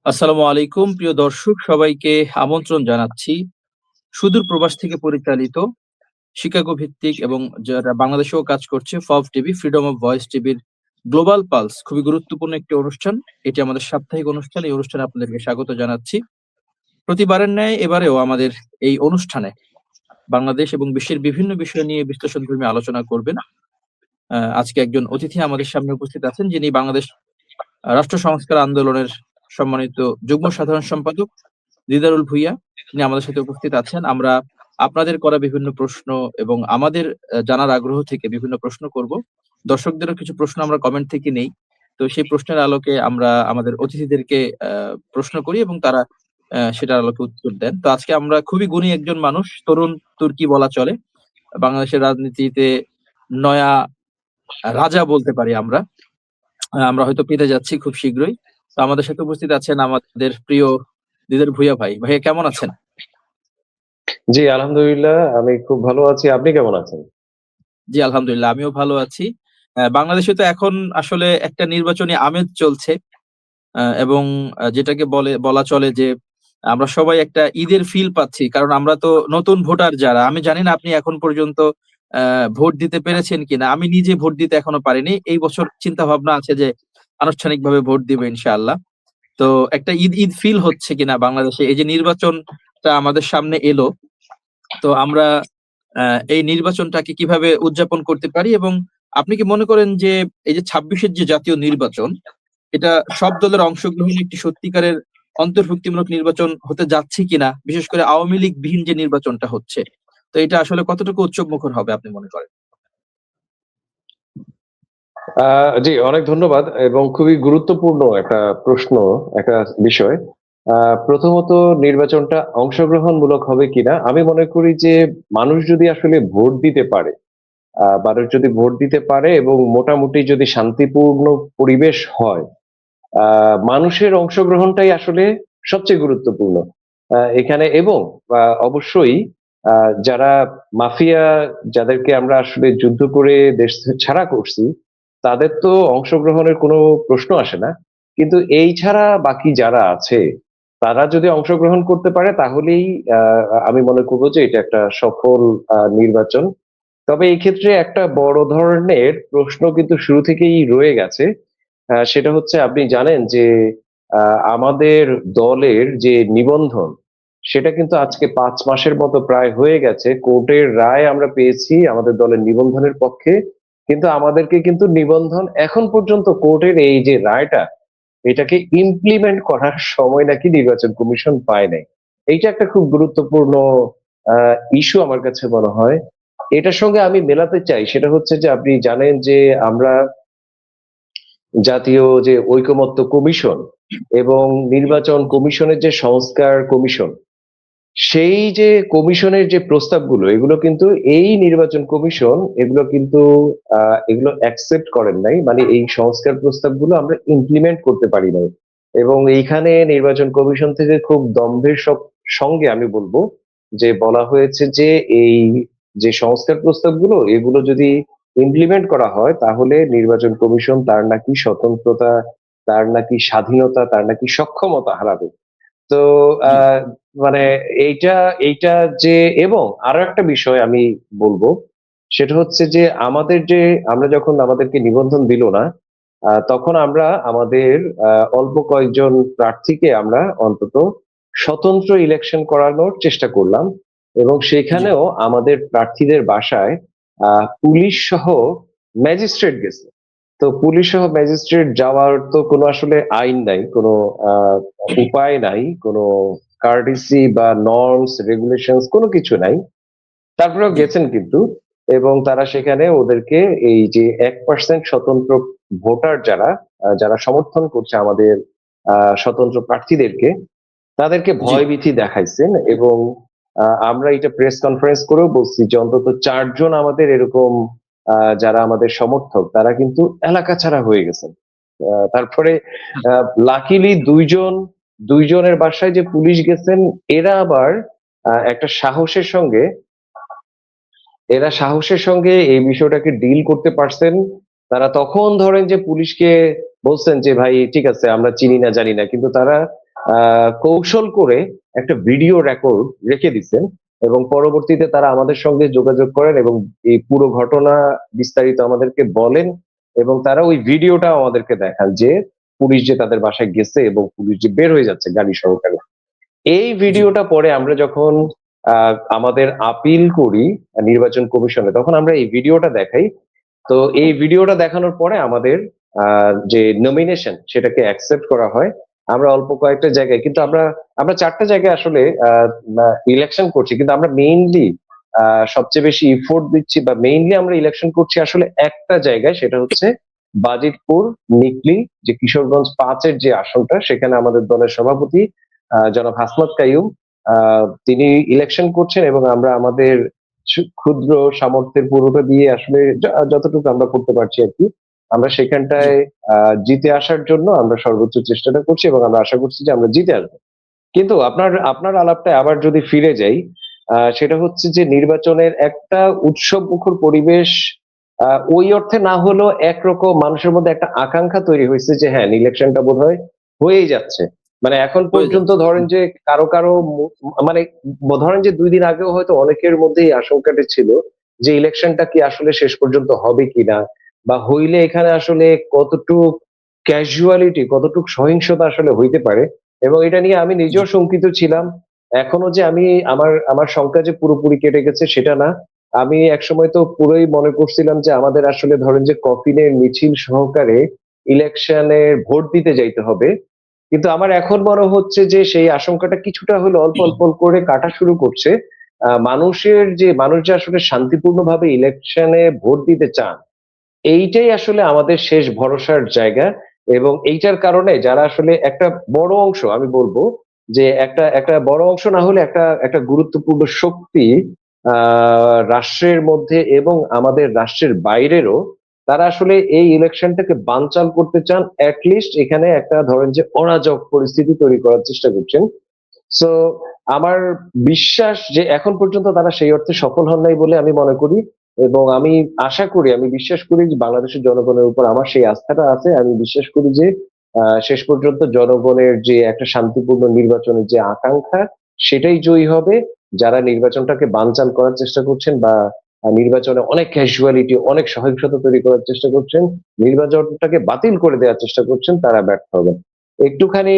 আসসালামু আলাইকুম প্রিয় দর্শক সবাইকে আমন্ত্রণ জানাচ্ছি। সুদূর প্রবাস থেকে পরিচালিত শিকাগো ভিত্তিক এবং যারা বাংলাদেশেও কাজ করছে ফব টিভি, ফ্রিডম অফ ভয়েস টিভির গ্লোবাল পালস খুবই গুরুত্বপূর্ণ একটি অনুষ্ঠান। এটি আমাদের সাপ্তাহিক অনুষ্ঠান। এই অনুষ্ঠানে আপনাদেরকে স্বাগত জানাচ্ছি। প্রতিবারের ন্যায় এবারেও আমাদের এই অনুষ্ঠানে বাংলাদেশ এবং বিশ্বের বিভিন্ন বিষয় নিয়ে বিশ্লেষণধর্মী আলোচনা করবেন। আজকে একজন অতিথি আমাদের সামনে উপস্থিত আছেন যিনি বাংলাদেশ রাষ্ট্র সংস্কার আন্দোলনের সম্মানিত যুগ্ম সাধারণ সম্পাদক দিদারুল ভূঁইয়া। তিনি আমাদের সাথে উপস্থিত আছেন। আমরা আপনাদের করা বিভিন্ন প্রশ্ন এবং আমাদের জানার আগ্রহ থেকে বিভিন্ন প্রশ্ন করব। দর্শকদেরও কিছু প্রশ্ন আমরা কমেন্ট থেকে নেই। তো সেই প্রশ্নের আলোকে আমরা আমাদের অতিথিদেরকে প্রশ্ন করি এবং তারা সেটার আলোকে উত্তর দেন। তো আজকে আমরা খুবই গুণী একজন মানুষ, তরুণ তুর্কি বলা চলে। বাংলাদেশের রাজনীতিতে নয়া রাজা বলতে পারি আমরা। আমরা হয়তো পেতে যাচ্ছি খুব শীঘ্রই। তো আমাদের সাথে উপস্থিত আছেন আমাদের প্রিয় দিদার ভূঁইয়া ভাই। ভাইয়া কেমন আছেন? জি, আলহামদুলিল্লাহ আমি খুব ভালো আছি। আপনি কেমন আছেন? জি, আলহামদুলিল্লাহ আমিও ভালো আছি। বাংলাদেশে তো এখন আসলে একটা নির্বাচনী আমেজ চলছে। এবং যেটাকে বলা চলে যে আমরা সবাই একটা ঈদের ফিল পাচ্ছি। কারণ আমরা তো নতুন ভোটার যারা, আমি জানি না আপনি এখন পর্যন্ত আ ভোট দিতে পেরেছেন কিনা? আমি নিজে ভোট দিতে এখনো পারিনি। এই বছর চিন্তা ভাবনা আছে যে আনুষ্ঠানিকভাবে ভোট দিব ইনশাআল্লাহ। তো একটা ঈদ ফিল হচ্ছে কিনা বাংলাদেশে? এই যে নির্বাচনটা আমাদের সামনে এলো, তো আমরা এই নির্বাচনটাকে কিভাবে উদযাপন করতে পারি? এবং আপনি কি মনে করেন যে এই যে ২৬ এর যে জাতীয় নির্বাচন, এটা সব দলের অংশগ্রহণে একটি সত্যিকারের অন্তর্ভুক্তিমূলক নির্বাচন হতে যাচ্ছে কিনা? বিশেষ করে আওয়ামী লীগ বিহীন যে নির্বাচনটা হচ্ছে। তো এটা আসলে কতটুকু উৎসবমুখর হবে আপনি মনে করেন? জি, অনেক ধন্যবাদ এবং খুবই গুরুত্বপূর্ণ একটা প্রশ্ন, একটা বিষয়। আ প্রথমত নির্বাচনটা অংশগ্রহণমূলক হবে কিনা? আমি মনে করি যে মানুষ যদি আসলে ভোট দিতে পারে, মানুষ যদি ভোট দিতে পারে এবং মোটামুটি যদি শান্তিপূর্ণ পরিবেশ হয়, আ মানুষের অংশগ্রহণটাই আসলে সবচেয়ে গুরুত্বপূর্ণ। এখানে এবং অবশ্যই আ যারা মাফিয়া যাদেরকে আমরা আসলে যুদ্ধ করে দেশ ছাড়া করছি, তাদের তো অংশগ্রহণের কোনো প্রশ্ন আসে না। কিন্তু এই ছাড়া বাকি যারা আছে, তারা যদি অংশগ্রহণ করতে পারে তাহলেই আ আমি মনে করব যে এটা একটা সফল নির্বাচন। তবে এই ক্ষেত্রে একটা বড় ধরনের প্রশ্ন কিন্তু শুরু থেকেই রয়ে গেছে। সেটা হচ্ছে আপনি জানেন যে আ আমাদের দলের যে নিবন্ধন, সেটা কিন্তু আজকে ৫ মাসের মতো প্রায় হয়ে গেছে। কোর্টের রায় আমরা পেয়েছি আমাদের দলের নিবন্ধনের পক্ষে। কিন্তু আমাদেরকে কিন্তু নিবন্ধন এখন পর্যন্ত কোর্টের এই যে রায়টা, এটাকে ইমপ্লিমেন্ট করার সময় নাকি নির্বাচন কমিশন পায় নাই। এইটা একটা খুব গুরুত্বপূর্ণ আ ইস্যু আমার কাছে মনে হয়। এটার সঙ্গে আমি মেলাতে চাই সেটা হচ্ছে যে আপনি জানেন যে আমরা জাতীয় যে ঐকমত্য কমিশন এবং নির্বাচন কমিশনের যে সংস্কার কমিশন, সেই যে কমিশনের যে প্রস্তাবগুলো এগুলো কিন্তু এই নির্বাচন কমিশন এগুলো কিন্তু এগুলো অ্যাকসেপ্ট করেন নাই। মানে এই সংস্কার প্রস্তাবগুলো আমরা ইমপ্লিমেন্ট করতে পারি নাই। এবং এইখানে নির্বাচন কমিশন থেকে খুব দম্ভের সঙ্গে আমি বলবো যে বলা হয়েছে যে এই যে সংস্কার প্রস্তাবগুলো এগুলো যদি ইমপ্লিমেন্ট করা হয় তাহলে নির্বাচন কমিশন তার নাকি স্বতন্ত্রতা, তার নাকি স্বাধীনতা, তার নাকি সক্ষমতা হারাবে। তো জি, মানে এইটা এইটা যে এবং আরো একটা বিষয় আমি বলব, সেটা হচ্ছে যে আমরা যখন আমাদেরকে নিবন্ধন দিল না, তখন আমরা আমাদের অল্প কয়েকজন প্রার্থীকে আমরা অন্তত স্বতন্ত্র ইলেকশন করানোর চেষ্টা করলাম এবং জি, সেখানেও আমাদের প্রার্থীদের বাসায় পুলিশ সহ ম্যাজিস্ট্রেট গেছে। তো পুলিশ সহ ম্যাজিস্ট্রেট যাওয়ার তো কোনো আসলে আইন নাই, কোনো উপায় নাই, কোনো কার্টেসি বা নর্মস, রেগুলেশনস কোনো কিছু নাই। তারপরেও জি, গেছেন কিন্তু এবং তারা সেখানে ওদেরকে এই যে ১% স্বতন্ত্র ভোটার যারা সমর্থন করছে আমাদের স্বতন্ত্র প্রার্থীদেরকে, তাদেরকে জি, ভয়ভীতি দেখাইছেন এবং আমরা এটা প্রেস কনফারেন্স করেও বলছি যে অন্তত ৪ জন আমাদের এরকম যারা আমাদের সমর্থক তারা কিন্তু এলাকা ছাড়া হয়ে গেছেন। তারপরে আ লাকিলি ২ জনের বাসায় যে পুলিশ গেছেন এরা আবার একটা সাহসের সঙ্গে এই বিষয়টাকে ডিল করতে পারছেন। তারা তখন ধরেন যে পুলিশকে বলছেন যে, "ভাই ঠিক আছে আমরা চিনি না, জানি না।" কিন্তু তারা কৌশল করে একটা ভিডিও রেকর্ড রেখে দিচ্ছেন এবং পরবর্তীতে তারা আমাদের সঙ্গে যোগাযোগ করেন এবং এই পুরো ঘটনা বিস্তারিত আমাদেরকে বলেন এবং তারা ওই ভিডিওটা আমাদেরকে দেখান যে পুলিশ যে তাদের বাসায় গেছে এবং পুলিশ যে বের হয়ে যাচ্ছে গাড়ি সহকারে। এই জি, ভিডিওটা পরে আমরা যখন আমাদের আপিল করি নির্বাচন কমিশনে, তখন আমরা এই ভিডিওটা দেখাই। তো এই ভিডিওটা দেখানোর পরে আমাদের যে নমিনেশন সেটাকে অ্যাকসেপ্ট করা হয়। আমরা অল্প কয়েকটা জায়গায়, কিন্তু আমরা আমরা ৪ টা জায়গায় আসলে ইলেকশন করছি। কিন্তু আমরা মেইনলি সবচেয়ে বেশি এফোর্ট দিচ্ছি বা মেইনলি আমরা ইলেকশন করছি আসলে একটা জায়গায়, সেটা হচ্ছে বাজিতপুর নিকলি, যে কিশোরগঞ্জ ৫ এর যে আসনটা, সেখানে আমাদের দলের সভাপতি জনাব হাসনাত কাইয়ুম তিনি ইলেকশন করছেন এবং আমরা আমাদের ক্ষুদ্র সামর্থ্যের পুরোটা দিয়ে আসলে যতটুকু আমরা করতে পারছি আরকি। আমরা জি। সেখানটায় জিতে আসার জন্য আমরা সর্বোচ্চ চেষ্টাটা করছি এবং আমরা আশা করছি যে আমরা জিতে আসবো। কিন্তু আপনার আপনার আলাপটায় আবার যদি ফিরে যাই, সেটা হচ্ছে যে নির্বাচনের একটা উৎসবমুখর পরিবেশ ওই অর্থে না হলেও একরকম মানুষের মধ্যে একটা আকাঙ্ক্ষা তৈরি হয়েছে যে হ্যাঁ, ইলেকশনটা বোধহয় হয়েই যাচ্ছে। মানে এখন হয়ে পর্যন্ত যাচ্ছে। ধরেন যে কারো, কারো মানে ধরেন যে ২ দিন আগেও হয়তো অনেকের মধ্যে এই আশঙ্কাটা ছিল যে ইলেকশনটা কি আসলে শেষ পর্যন্ত হবে কিনা? বা হইলে এখানে আসলে কতটুক ক্যাজুয়ালিটি, কতটুক সহিংসতা আসলে হইতে পারে? এবং এটা নিয়ে আমি জি, নিজেও শঙ্কিত ছিলাম। এখনো যে আমি আমার আমার শঙ্কা যে পুরোপুরি কেটে গেছে সেটা না। আমি একসময় তো পুরোই মনে করছিলাম যে আমাদের আসলে ধরেন যে কফিনের মিছিল সহকারে ইলেকশনের ভোট দিতে যাইতে হবে। কিন্তু আমার এখন মনে হচ্ছে যে সেই আশঙ্কাটা কিছুটা হলেও অল্প, অল্প করে কাটা শুরু করছে। মানুষ যে আসলে শান্তিপূর্ণভাবে ইলেকশনে ভোট দিতে চান, এইটাই আসলে আমাদের শেষ ভরসার জায়গা এবং এইটার কারণে যারা আসলে একটা বড় অংশ, আমি বলবো যে একটা একটা বড় অংশ না হলে একটা একটা গুরুত্বপূর্ণ শক্তি রাষ্ট্রের মধ্যে এবং আমাদের রাষ্ট্রের বাইরেরও, তারা আসলে এই ইলেকশনটাকে বানচাল করতে চান। লিস্ট এখানে একটা ধরেন যে অরাজক পরিস্থিতি তৈরি করার চেষ্টা করছেন। সো আমার বিশ্বাস যে এখন পর্যন্ত তারা সেই অর্থে সফল হন নাই বলে আমি মনে করি এবং আমি আশা করি, আমি বিশ্বাস করি যে বাংলাদেশের জনগণের উপর আমার সেই আস্থাটা আছে। আমি বিশ্বাস করি যে শেষ পর্যন্ত জনগণের যে একটা শান্তিপূর্ণ নির্বাচনের যে আকাঙ্ক্ষা, সেটাই জয়ী হবে। যারা নির্বাচনটাকে বানচাল করার চেষ্টা করছেন বা নির্বাচনে অনেক ক্যাজুয়ালিটি, অনেক সহিংসতা তৈরি করার চেষ্টা করছেন, নির্বাচনটাকে বাতিল করে দেওয়ার চেষ্টা করছেন, তারা ব্যর্থ হবেন। একটুখানি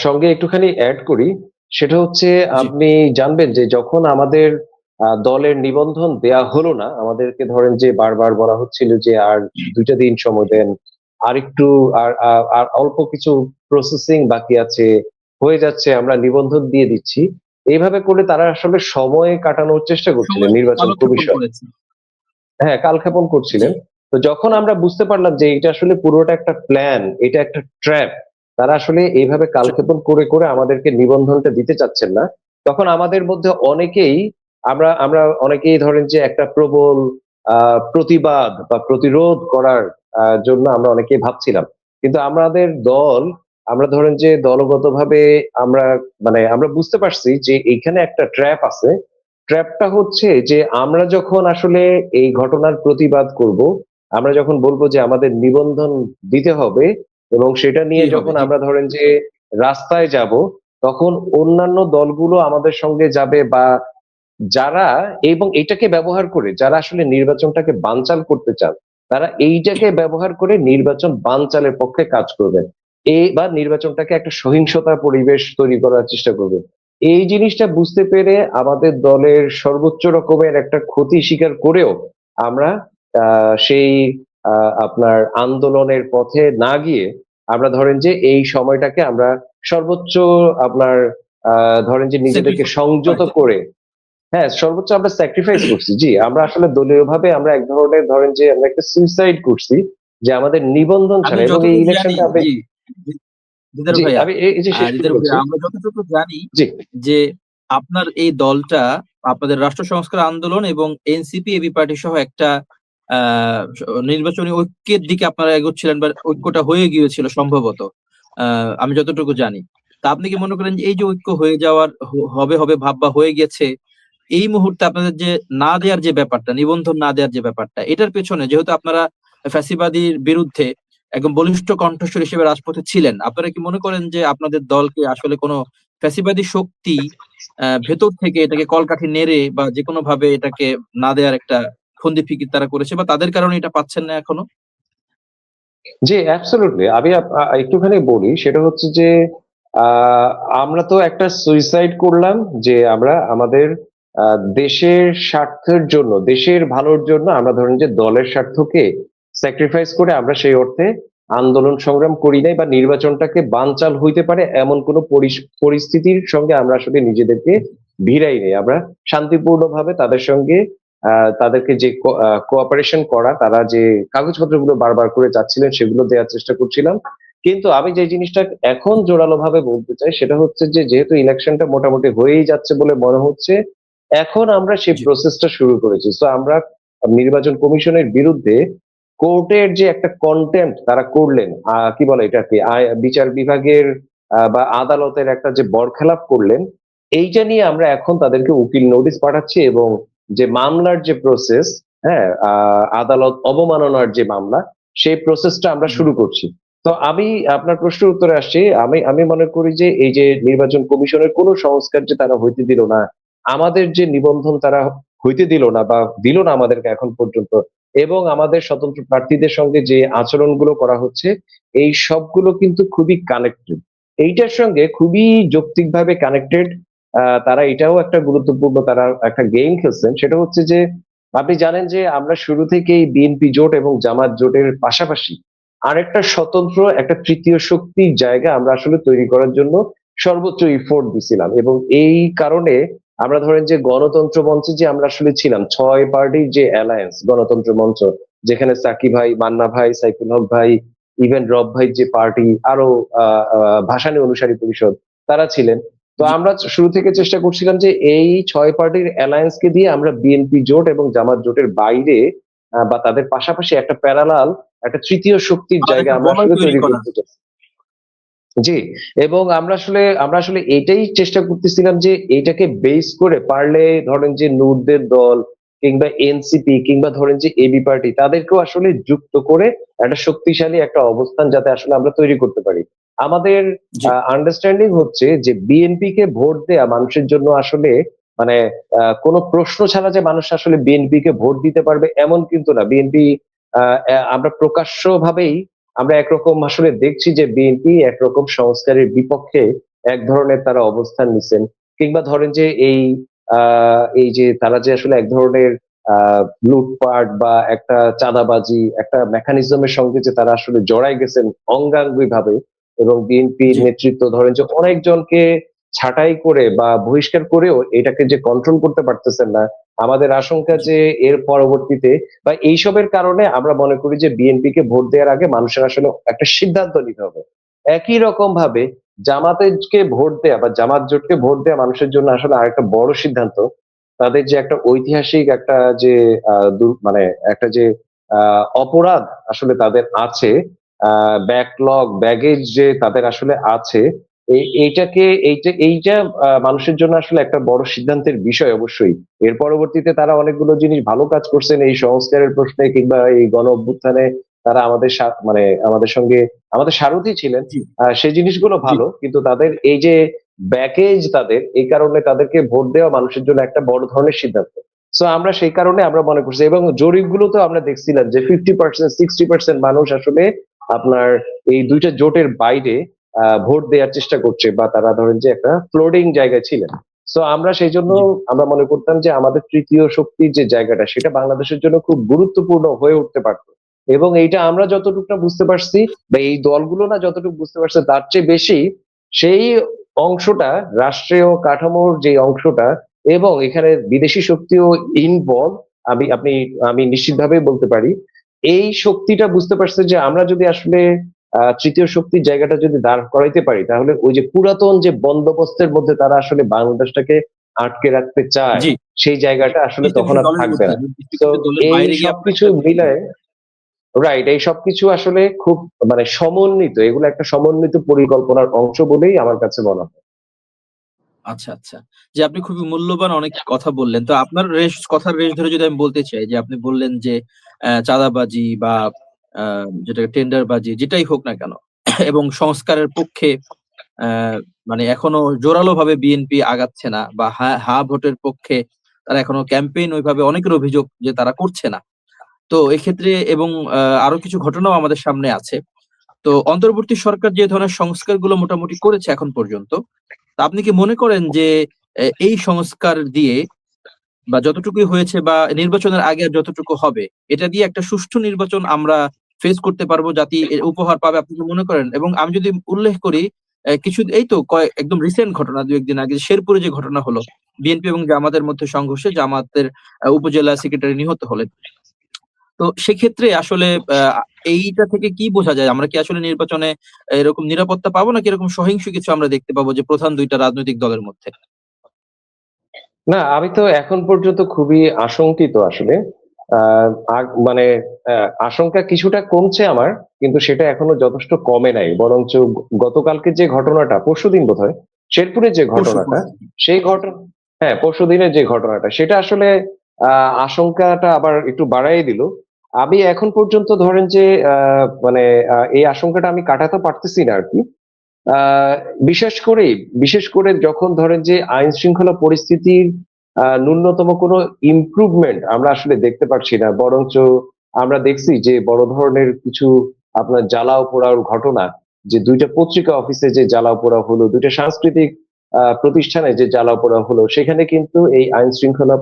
সঙ্গে একটুখানি এড করি। সেটা হচ্ছে জি। আপনি জানবেন যে যখন আমাদের দলের নিবন্ধন দেয়া হলো না, আমাদেরকে ধরেন যে বারবার বলা হচ্ছিল যে আর ২ টা দিন সময় দেন। আরেকটু আর অল্প কিছু প্রসেসিং বাকি আছে, হয়ে যাচ্ছে, আমরা নিবন্ধন দিয়ে দিচ্ছি। এইভাবে করে তারা আসলে সময় কাটানোর চেষ্টা করছিলেন সময় নির্বাচন কালক্ষেপণ কমিশন। করেছে। হ্যাঁ, কালক্ষেপণ জি, করছিলেন। তো যখন আমরা বুঝতে পারলাম যে এটা আসলে পুরোটা একটা প্ল্যান, এটা একটা ট্র্যাপ, তারা আসলে এইভাবে জি। কালক্ষেপণ করে, করে আমাদেরকে নিবন্ধনটা দিতে চাচ্ছেন না। তখন আমাদের মধ্যে অনেকেই, আমরা আমরা অনেকেই ধরেন যে একটা প্রবল আ প্রতিবাদ বা প্রতিরোধ করার জন্য আমরা অনেকেই ভাবছিলাম। কিন্তু আমাদের দল, আমরা ধরেন যে দলগতভাবে আমরা আমরা বুঝতে পারছি যে এইখানে একটা ট্র্যাপ আছে। ট্র্যাপটা হচ্ছে যে আমরা যখন আসলে এই ঘটনার প্রতিবাদ করব, আমরা যখন বলব যে আমাদের নিবন্ধন দিতে হবে এবং সেটা কি নিয়ে হবে? যখন জি, আমরা ধরেন যে রাস্তায় যাব, তখন অন্যান্য দলগুলো আমাদের সঙ্গে যাবে বা যারা, এবং এটাকে ব্যবহার করে যারা আসলে নির্বাচনটাকে বানচাল করতে চান, তারা জি। এইটাকে ব্যবহার করে নির্বাচন বানচালের পক্ষে কাজ করবেন। বা নির্বাচনটাকে একটা সহিংসতার পরিবেশ তৈরি করার চেষ্টা করবে। এই জিনিসটা বুঝতে পেরে আমাদের দলের সর্বোচ্চ রকমের একটা ক্ষতি স্বীকার করেও আমরা সেই আপনার আন্দোলনের পথে না গিয়ে আমরা ধরেন যে এই সময়টাকে আমরা সর্বোচ্চ আপনার ধরেন যে নিজেদেরকে স্যাক্রিফাইস সংযত করেছেন। করে, হ্যাঁ, সর্বোচ্চ আমরা স্যাক্রিফাইস করছি। জি, আমরা আসলে দলীয়ভাবে আমরা এক ধরনের ধরেন যে আমরা একটা সুইসাইড করছি যে আমাদের নিবন্ধন আমি ছাড়া, এবং এই যতটুকু জানি ইলেকশনটা আপনি, জি, জি, দিদার জি, ভাইয়া, আমি এই যে শেষ করে দিদার ভাইয়া বলছি। আমরা যতটুকু জানি জি, যে আপনার এই দলটা আপনাদের রাষ্ট্র সংস্কার আন্দোলন এবং এনসিপি এবি পার্টি সহ একটা আ স নির্বাচনী ঐক্যের দিকে আপনারা এগোচ্ছিলেন বা ঐক্যটা হয়ে গিয়েছিল সম্ভবত। আ আমি যতটুকু জানি। তা আপনি কি মনে করেন যে এই যে ঐক্য হয়ে যাওয়ার হবে ভাব বা হয়ে গেছে, এই মুহূর্তে আপনাদের যে না দেয়ার যে ব্যাপারটা, নিবন্ধন না দেয়ার যে ব্যাপারটা, এটার পেছনে যেহেতু আপনারা ফ্যাসিবাদীর বিরুদ্ধে একদম বলিষ্ঠ কণ্ঠস্বর হিসেবে রাজপথে ছিলেন। আপনারা কি মনে করেন যে আপনাদের দলকে আসলে কোনো ফ্যাসিবাদী শক্তি ভেতর থেকে এটাকে কলকাঠি নেড়ে বা যেকোনো ভাবে এটাকে না দেওয়ার একটা ফন্দি ফিকির তারা করেছে বা তাদের কারণে এটা পাচ্ছেন না এখনো? জি, অ্যাবসলিউটলি। আমি একটুখানি বলি, সেটা হচ্ছে যে আহ, আমরা তো একটা সুইসাইড করলাম, যে আমরা আমাদের দেশের স্বার্থের জন্য, দেশের ভালোর জন্য আমরা ধরেন যে দলের স্বার্থকে স্যাক্রিফাইস করে আমরা সেই অর্থে আন্দোলন সংগ্রাম করি নাই, বা নির্বাচনটাকে বানচাল হইতে পারে এমন কোনো পরিস্থিতির সঙ্গে আমরা আসলে নিজেদেরকে ভিড়াই নেই। আমরা শান্তিপূর্ণভাবে তাদের সঙ্গে তাদেরকে যে কোঅপারেশন করা, তারা যে কাগজপত্রগুলো বারবার করে চাচ্ছিলেন সেগুলো দেওয়ার চেষ্টা করছিলাম। কিন্তু আমি যে জিনিসটা এখন জোরালো ভাবে বলতে চাই সেটা হচ্ছে যে, যেহেতু ইলেকশনটা মোটামুটি হয়েই যাচ্ছে বলে মনে হচ্ছে, এখন আমরা সেই জি, প্রসেসটা শুরু করেছি। তো আমরা নির্বাচন কমিশনের বিরুদ্ধে কোর্টের যে একটা কন্টেম্প্ট তারা করলেন, কি বলে এটাকে, বিচার বিভাগের বা আদালতের একটা যে বরখেলাপ করলেন, এইটা নিয়ে আমরা এখন তাদেরকে উকিল নোটিশ পাঠাচ্ছি, এবং যে মামলার যে প্রসেস, হ্যাঁ, আদালত অবমাননার যে মামলা, সেই প্রসেসটা আমরা জি, শুরু করছি। তো আমি আপনার প্রশ্নের উত্তরে আসছি। আমি আমি মনে করি যে এই যে নির্বাচন কমিশনের কোনো সংস্কার যে তারা হইতে দিল না, আমাদের যে নিবন্ধন তারা হইতে দিল না বা দিল না আমাদেরকে এখন পর্যন্ত, এবং আমাদের স্বতন্ত্র প্রার্থীদের সঙ্গে যে আচরণগুলো করা হচ্ছে, এই সবগুলো কিন্তু খুবই কানেক্টেড। এইটার সঙ্গে খুবই যৌক্তিকভাবে কানেক্টেড। তারা এটাও একটা গুরুত্বপূর্ণ, তারা একটা গেম খেলছেন, সেটা হচ্ছে যে আপনি জানেন যে আমরা শুরু থেকেই বিএনপি জোট এবং জামাত জোটের পাশাপাশি আরেকটা স্বতন্ত্র একটা তৃতীয় শক্তির জায়গা আমরা আসলে তৈরি করার জন্য সর্বোচ্চ ইফোর্ট দিছিলাম, এবং এই কারণে আমরা ধরেন যে গণতন্ত্র মঞ্চে যে আমরা আসলে ছিলাম, 6 পার্টির যে অ্যালায়েন্স গণতন্ত্র মঞ্চ, যেখানে সাকি ভাই, মান্না ভাই, সাইফুল হক ভাই, ইভেন রব ভাই যে পার্টি, আরো ভাসানী অনুসারী পরিষদ, তারা ছিলেন। তো জি। আমরা শুরু থেকে চেষ্টা করছিলাম যে এই 6 পার্টির অ্যালায়েন্স কে দিয়ে আমরা বিএনপি জোট এবং জামাত জোটের বাইরে বা তাদের পাশাপাশি একটা প্যারালাল, একটা তৃতীয় শক্তির আলাদা জায়গা একটা আমরা বলয় আসলে তৈরি তৈরি করা। করতে চাই। জি, এবং আমরা আসলে এটাই চেষ্টা করতেছিলাম যে এটাকে বেস করে পারলে ধরেন যে নূরদের দল কিংবা এনসিপি কিংবা ধরেন যে এবি পার্টি, তাদেরকেও আসলে যুক্ত করে একটা শক্তিশালী একটা অবস্থান যাতে আসলে আমরা তৈরি করতে পারি। আমাদের জি, আন্ডারস্ট্যান্ডিং হচ্ছে যে বিএনপি কে ভোট দেয়া মানুষের জন্য আসলে মানে কোনো প্রশ্ন ছাড়া যে মানুষ আসলে বিএনপি কে ভোট দিতে পারবে এমন কিন্তু না। বিএনপি আমরা প্রকাশ্যভাবেই আমরা একরকম আসলে দেখছি যে বিএনপি একরকম সংস্কারের বিপক্ষে এক ধরনের তারা অবস্থান নিছেন, কিংবা ধরেন যে এই যে তারা যে আসলে এক ধরনের লুটপাট বা একটা চাঁদাবাজি একটা মেকানিজমের সঙ্গে যে তারা আসলে জড়াই গেছেন অঙ্গাঙ্গি ভাবে, এবং বিএনপির জি, নেতৃত্ব ধরেন যে অনেকজনকে ছাঁটাই করে বা বহিষ্কার করেও এটাকে যে কন্ট্রোল করতে পারতেছেন না। আমাদের আশঙ্কা জি, যে এর পরবর্তীতে বা এইসবের কারণে আমরা মনে করি যে বিএনপি কে ভোট দেওয়ার আগে মানুষের আসলে একটা সিদ্ধান্ত নিতে হবে। একই রকম ভাবে জামাতকে ভোট দেয়া বা জামাত জোটকে ভোট দেয়া মানুষের জন্য আসলে আরেকটা বড় সিদ্ধান্ত। তাদের যে একটা ঐতিহাসিক একটা যে মানে একটা যে অপরাধ আসলে তাদের আছে, ব্যাকলগ ব্যাগেজ যে তাদের আসলে আছে, এইটা মানুষের জন্য আসলে একটা বড় সিদ্ধান্তের বিষয় অবশ্যই। এর পরবর্তীতে তারা অনেকগুলো জিনিস ভালো কাজ করছেন এই সংস্কারের প্রশ্নে কিংবা এই গণ অভ্যুত্থানে। তারা আমাদের মানে আমাদের সঙ্গে আমাদের সারথি ছিলেন। জি, সেই জিনিসগুলো জি, ভালো, কিন্তু তাদের এই যে ব্যাকেজ, তাদের এই কারণে তাদেরকে ভোট দেওয়া মানুষের জন্য একটা বড় ধরনের সিদ্ধান্ত। সো আমরা সেই কারণে আমরা মনে করছি, এবং জরিপগুলো তো আমরা দেখছিলাম যে 50% 60% মানুষ আসলে আপনার এই দুইটা জোটের বাইরে ভোট দেওয়ার চেষ্টা করছে, বা তারা ধরেন যে একটা ফ্লোটিং জায়গায় ছিলেন। সো আমরা সেই জন্য জি। আমরা মনে করতাম যে আমাদের তৃতীয় শক্তির যে জায়গাটা সেটা বাংলাদেশের জন্য খুব গুরুত্বপূর্ণ হয়ে উঠতে পারতো, এবং এইটা আমরা যতটুকু না বুঝতে পারছি বা এই দলগুলো না যতটুকু বুঝতে পারছে তার চেয়ে বেশি সেই অংশটা, রাষ্ট্রীয় কাঠামোর যে অংশটা, এবং এখানে বিদেশি শক্তিও ইনভলভ, আমি নিশ্চিতভাবে বলতে পারি এই শক্তিটা বুঝতে পারছে যে আমরা যদি আসলে তৃতীয় শক্তির জায়গাটা যদি দাঁড় করাইতে পারি, তাহলে ওই যে পুরাতন যে বন্দোবস্তের মধ্যে তারা আসলে বাংলাদেশটাকে আটকে রাখতে চায়, জি, সেই জায়গাটা আসলে নির্দিষ্ট তখন কিছু আর দলের থাকবে মধ্যে, না। নির্দিষ্ট তো কিছু দলের এই বাইরে গিয়ে আমরা সবকিছু একটা মিলায়, রাইট, এই সবকিছু আসলে খুব মানে সমন্বিত, এগুলো একটা সমন্বিত পরিকল্পনার অংশ বলেই আমার কাছে মনে হয়। আচ্ছা, আচ্ছা। জি, আপনি খুবই মূল্যবান অনেক কথা বললেন। তো আপনার কথার রেশ ধরে যদি আমি বলতে চাই যে আপনি বললেন যে চাঁদাবাজি বা যেটা টেন্ডারবাজি যেটাই হোক না কেন এবং সংস্কারের পক্ষে মানে এখনো জোরালোভাবে বিএনপি আগাচ্ছে না বা হা ভোটের পক্ষে তারা এখনো ক্যাম্পেইন ওইভাবে অনেকের অভিযোগ যে তারা করছে না। তো এক্ষেত্রে এবং আরো কিছু ঘটনাও আমাদের সামনে আছে। তো অন্তর্বর্তী সরকার যে ধরনের সংস্কারগুলো মোটামুটি করেছে এখন পর্যন্ত, তা আপনি কি মনে করেন যে এই সংস্কার দিয়ে বা যতটুকুই হয়েছে বা নির্বাচনের আগে আর যতটুকু হবে, এটা দিয়ে একটা সুষ্ঠু নির্বাচন আমরা ফেস করতে পারবো, জাতি উপহার পাবে আপনি কি মনে করেন? এবং আমি যদি উল্লেখ করি কিছু এই তো একদম রিসেন্ট ঘটনা ২-১ দিন আগে শেরপুরে যে ঘটনা হলো, বিএনপি এবং জামাতের মধ্যে সংঘর্ষে জামাতের উপজেলা সেক্রেটারি নিহত হলেন। তো সেক্ষেত্রে আসলে এইটা থেকে কি বোঝা যায়? আমরা কি আসলে নির্বাচনে এরকম নিরাপত্তা পাবো নাকি এরকম সহিংস কিছু আমরা দেখতে পাবো যে প্রধান ২ টা রাজনৈতিক দলের মধ্যে? না, আমি তো এখন পর্যন্ত খুবই আশঙ্কিত আসলে। মানে আশঙ্কা কিছুটা কমছে আমার, কিন্তু সেটা এখনো যথেষ্ট কমে নাই। বরঞ্চ গতকালকে যে ঘটনাটা, পরশুদিন বোধহয়, শেরপুরে যে পরশু, ঘটনাটা, পরশু। সেই ঘটনা, হ্যাঁ, পরশুদিনের যে ঘটনাটা, সেটা আসলে আশঙ্কাটা আবার একটু বাড়াই দিল। আমি এখন পর্যন্ত ধরেন যে মানে এই আশঙ্কাটা আমি কাটাতে পারতেছি না আরকি। আহ বিশেষ করে বিশেষ করে যখন ধরেন যে আইন শৃঙ্খলা পরিস্থিতির ন্যূনতম কোনো ইমপ্রুভমেন্ট আমরা আসলে দেখতে পাচ্ছি না, বরঞ্চ আমরা দেখছি যে বড় ধরনের কিছু আপনার জ্বালাও পোড়াওর ঘটনা, যে ২টা পত্রিকা অফিসে যে জ্বালাও পোড়াও হলো, ২টা সাংস্কৃতিক প্রতিষ্ঠানে যে জ্বালাও পোড়াও হলো, সেখানে কিন্তু এই আইন শৃঙ্খলা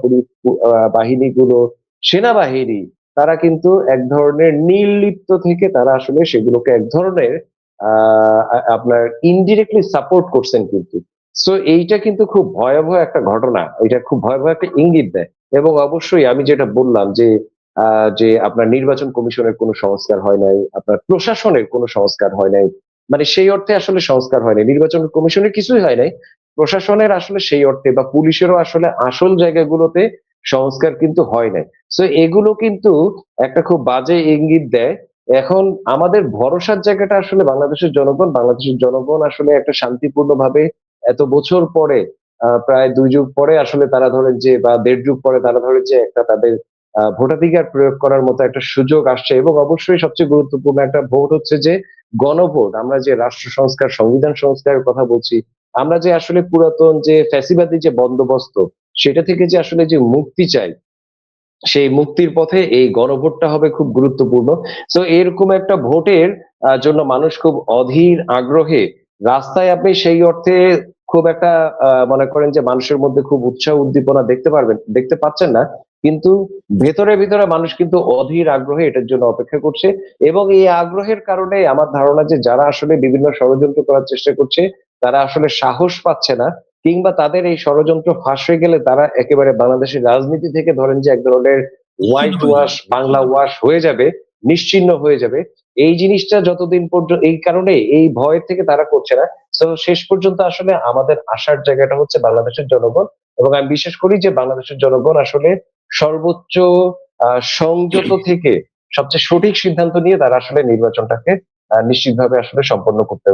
বাহিনীগুলো, সেনাবাহিনী, তারা কিন্তু এক ধরনের নির্লিপ্ত থেকে তারা আসলে সেগুলোকে এক ধরনের আপনার ইনডিরেক্টলি সাপোর্ট করছেন কিন্তু। সো এইটা কিন্তু খুব ভয়াবহ একটা ঘটনা, এটা খুব ভয়াবহ একটা ইঙ্গিত দেয়। এবং অবশ্যই আমি যেটা বললাম যে আপনার নির্বাচন কমিশনের কোনো সংস্কার হয় নাই, আপনার প্রশাসনের কোনো সংস্কার হয় নাই, মানে সেই অর্থে আসলে সংস্কার হয় নাই, নির্বাচন কমিশনের কিছুই হয় নাই, প্রশাসনের আসলে সেই অর্থে বা পুলিশেরও আসলে আসল জায়গাগুলোতে সংস্কার কিন্তু হয় নাই। সো এগুলো কিন্তু একটা খুব বাজে ইঙ্গিত দেয়। এখন আমাদের ভরসার জায়গাটা আসলে বাংলাদেশের জনগণ আসলে একটা শান্তিপূর্ণভাবে এত বছর পরে, প্রায় ২ যুগ পরে আসলে তারা ধরেন যে, বা ১.৫ যুগ পরে তারা ধরে যে একটা তাদের ভোটাধিকার প্রয়োগ করার মতো একটা সুযোগ আসছে। এবং অবশ্যই সবচেয়ে গুরুত্বপূর্ণ একটা ভোট হচ্ছে যে গণভোট। আমরা যে রাষ্ট্র সংস্কার, সংবিধান সংস্কারের কথা বলছি, আমরা যে আসলে পুরাতন যে ফ্যাসিবাদী যে বন্দোবস্ত, সেটা থেকে যে আসলে যে মুক্তি চাই, সেই মুক্তির পথে এই গণভোটটা হবে খুব গুরুত্বপূর্ণ। সো এরকম একটা ভোটের জন্য মানুষ খুব অধীর আগ্রহে রাস্তায়, আপনি সেই অর্থে খুব একটা মনে করেন যে মানুষের মধ্যে খুব উৎসাহ উদ্দীপনা দেখতে পাচ্ছেন না, কিন্তু ভেতরে ভেতরে মানুষ কিন্তু অধীর আগ্রহে এটার জন্য অপেক্ষা করছে। এবং এই আগ্রহের কারণে আমার ধারণা যে যারা আসলে বিভিন্ন ষড়যন্ত্র করার চেষ্টা করছে, তারা আসলে সাহস পাচ্ছে না, কিংবা তাদের এই ষড়যন্ত্র ফাঁস হয়ে গেলে তারা একেবারে বাংলাদেশের রাজনীতি থেকে ধরেন যে এক ধরনের বিচ্ছিন্ন হোয়াইট হয়ে ওয়াশ, যাবে। বাংলা ওয়াশ হয়ে যাবে, নিশ্চিহ্ন হয়ে যাবে। এই জিনিসটা যতদিন পর্যন্ত, এই কারণে এই ভয় থেকে তারা করছে না। তো শেষ পর্যন্ত আসলে আমাদের আশার জায়গাটা হচ্ছে বাংলাদেশের জনগণ। এবং আমি বিশ্বাস করি যে বাংলাদেশের জনগণ আসলে সর্বোচ্চ সংযত থেকে সবচেয়ে সঠিক সিদ্ধান্ত নিয়ে তারা আসলে নির্বাচনটাকে নিশ্চিতভাবে আসলে সম্পন্ন করতে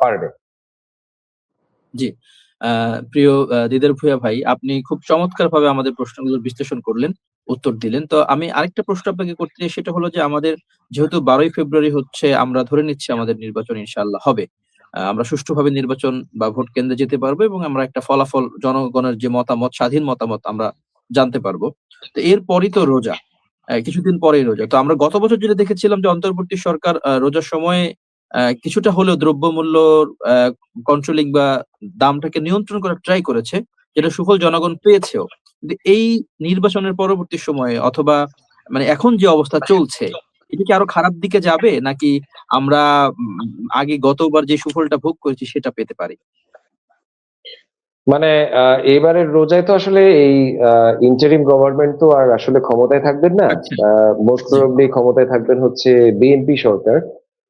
পারবে। জি। আ প্রিয় দিদার ভূঁইয়া ভাই, আপনি খুব চমৎকারভাবে আমাদের প্রশ্নগুলোর বিশ্লেষণ করলেন, উত্তর দিলেন। তো আমি আরেকটা প্রশ্ন আপনাকে করতে চাই, সেটা হলো যে আমাদের যেহেতু ১২ই ফেব্রুয়ারি হচ্ছে, আমরা ধরে নিচ্ছি আমাদের নির্বাচন ইনশাআল্লাহ হবে। আমরা সুষ্ঠুভাবে নির্বাচন বা ভোট কেন্দ্রে যেতে পারবো এবং আমরা একটা ফলাফল জনগণের যে মতামত, স্বাধীন মতামত আমরা জানতে পারবো। তো এরপরই তো রোজা। কিছুদিন পরেই রোজা। তো আমরা গত বছর যেটা দেখেছিলাম যে অন্তর্বর্তী সরকার রোজার সময়ে কিছুটা হলেও দ্রব্যমূল্যর কন্ট্রোলিং বা দামটাকে নিয়ন্ত্রণ করার ট্রাই করেছে। যেটা সুফল জনগণ পেয়েছেও। কিন্তু এই নির্বাচনের পরবর্তী সময়ে অথবা মানে এখন যে অবস্থা চলছে, এটা কি আরো খারাপ দিকে যাবে? নাকি আমরা আগে গতবার যে সুফলটা ভোগ করেছি সেটা পেতে পারি? মানে এবারের রোজায় তো আসলে এই ইন্টারিম গভর্নমেন্ট তো আর আসলে ক্ষমতায় থাকবেন না। আচ্ছা। মোস্ট জি। প্রবাবলি ক্ষমতায় থাকবেন হচ্ছে বিএনপি সরকার।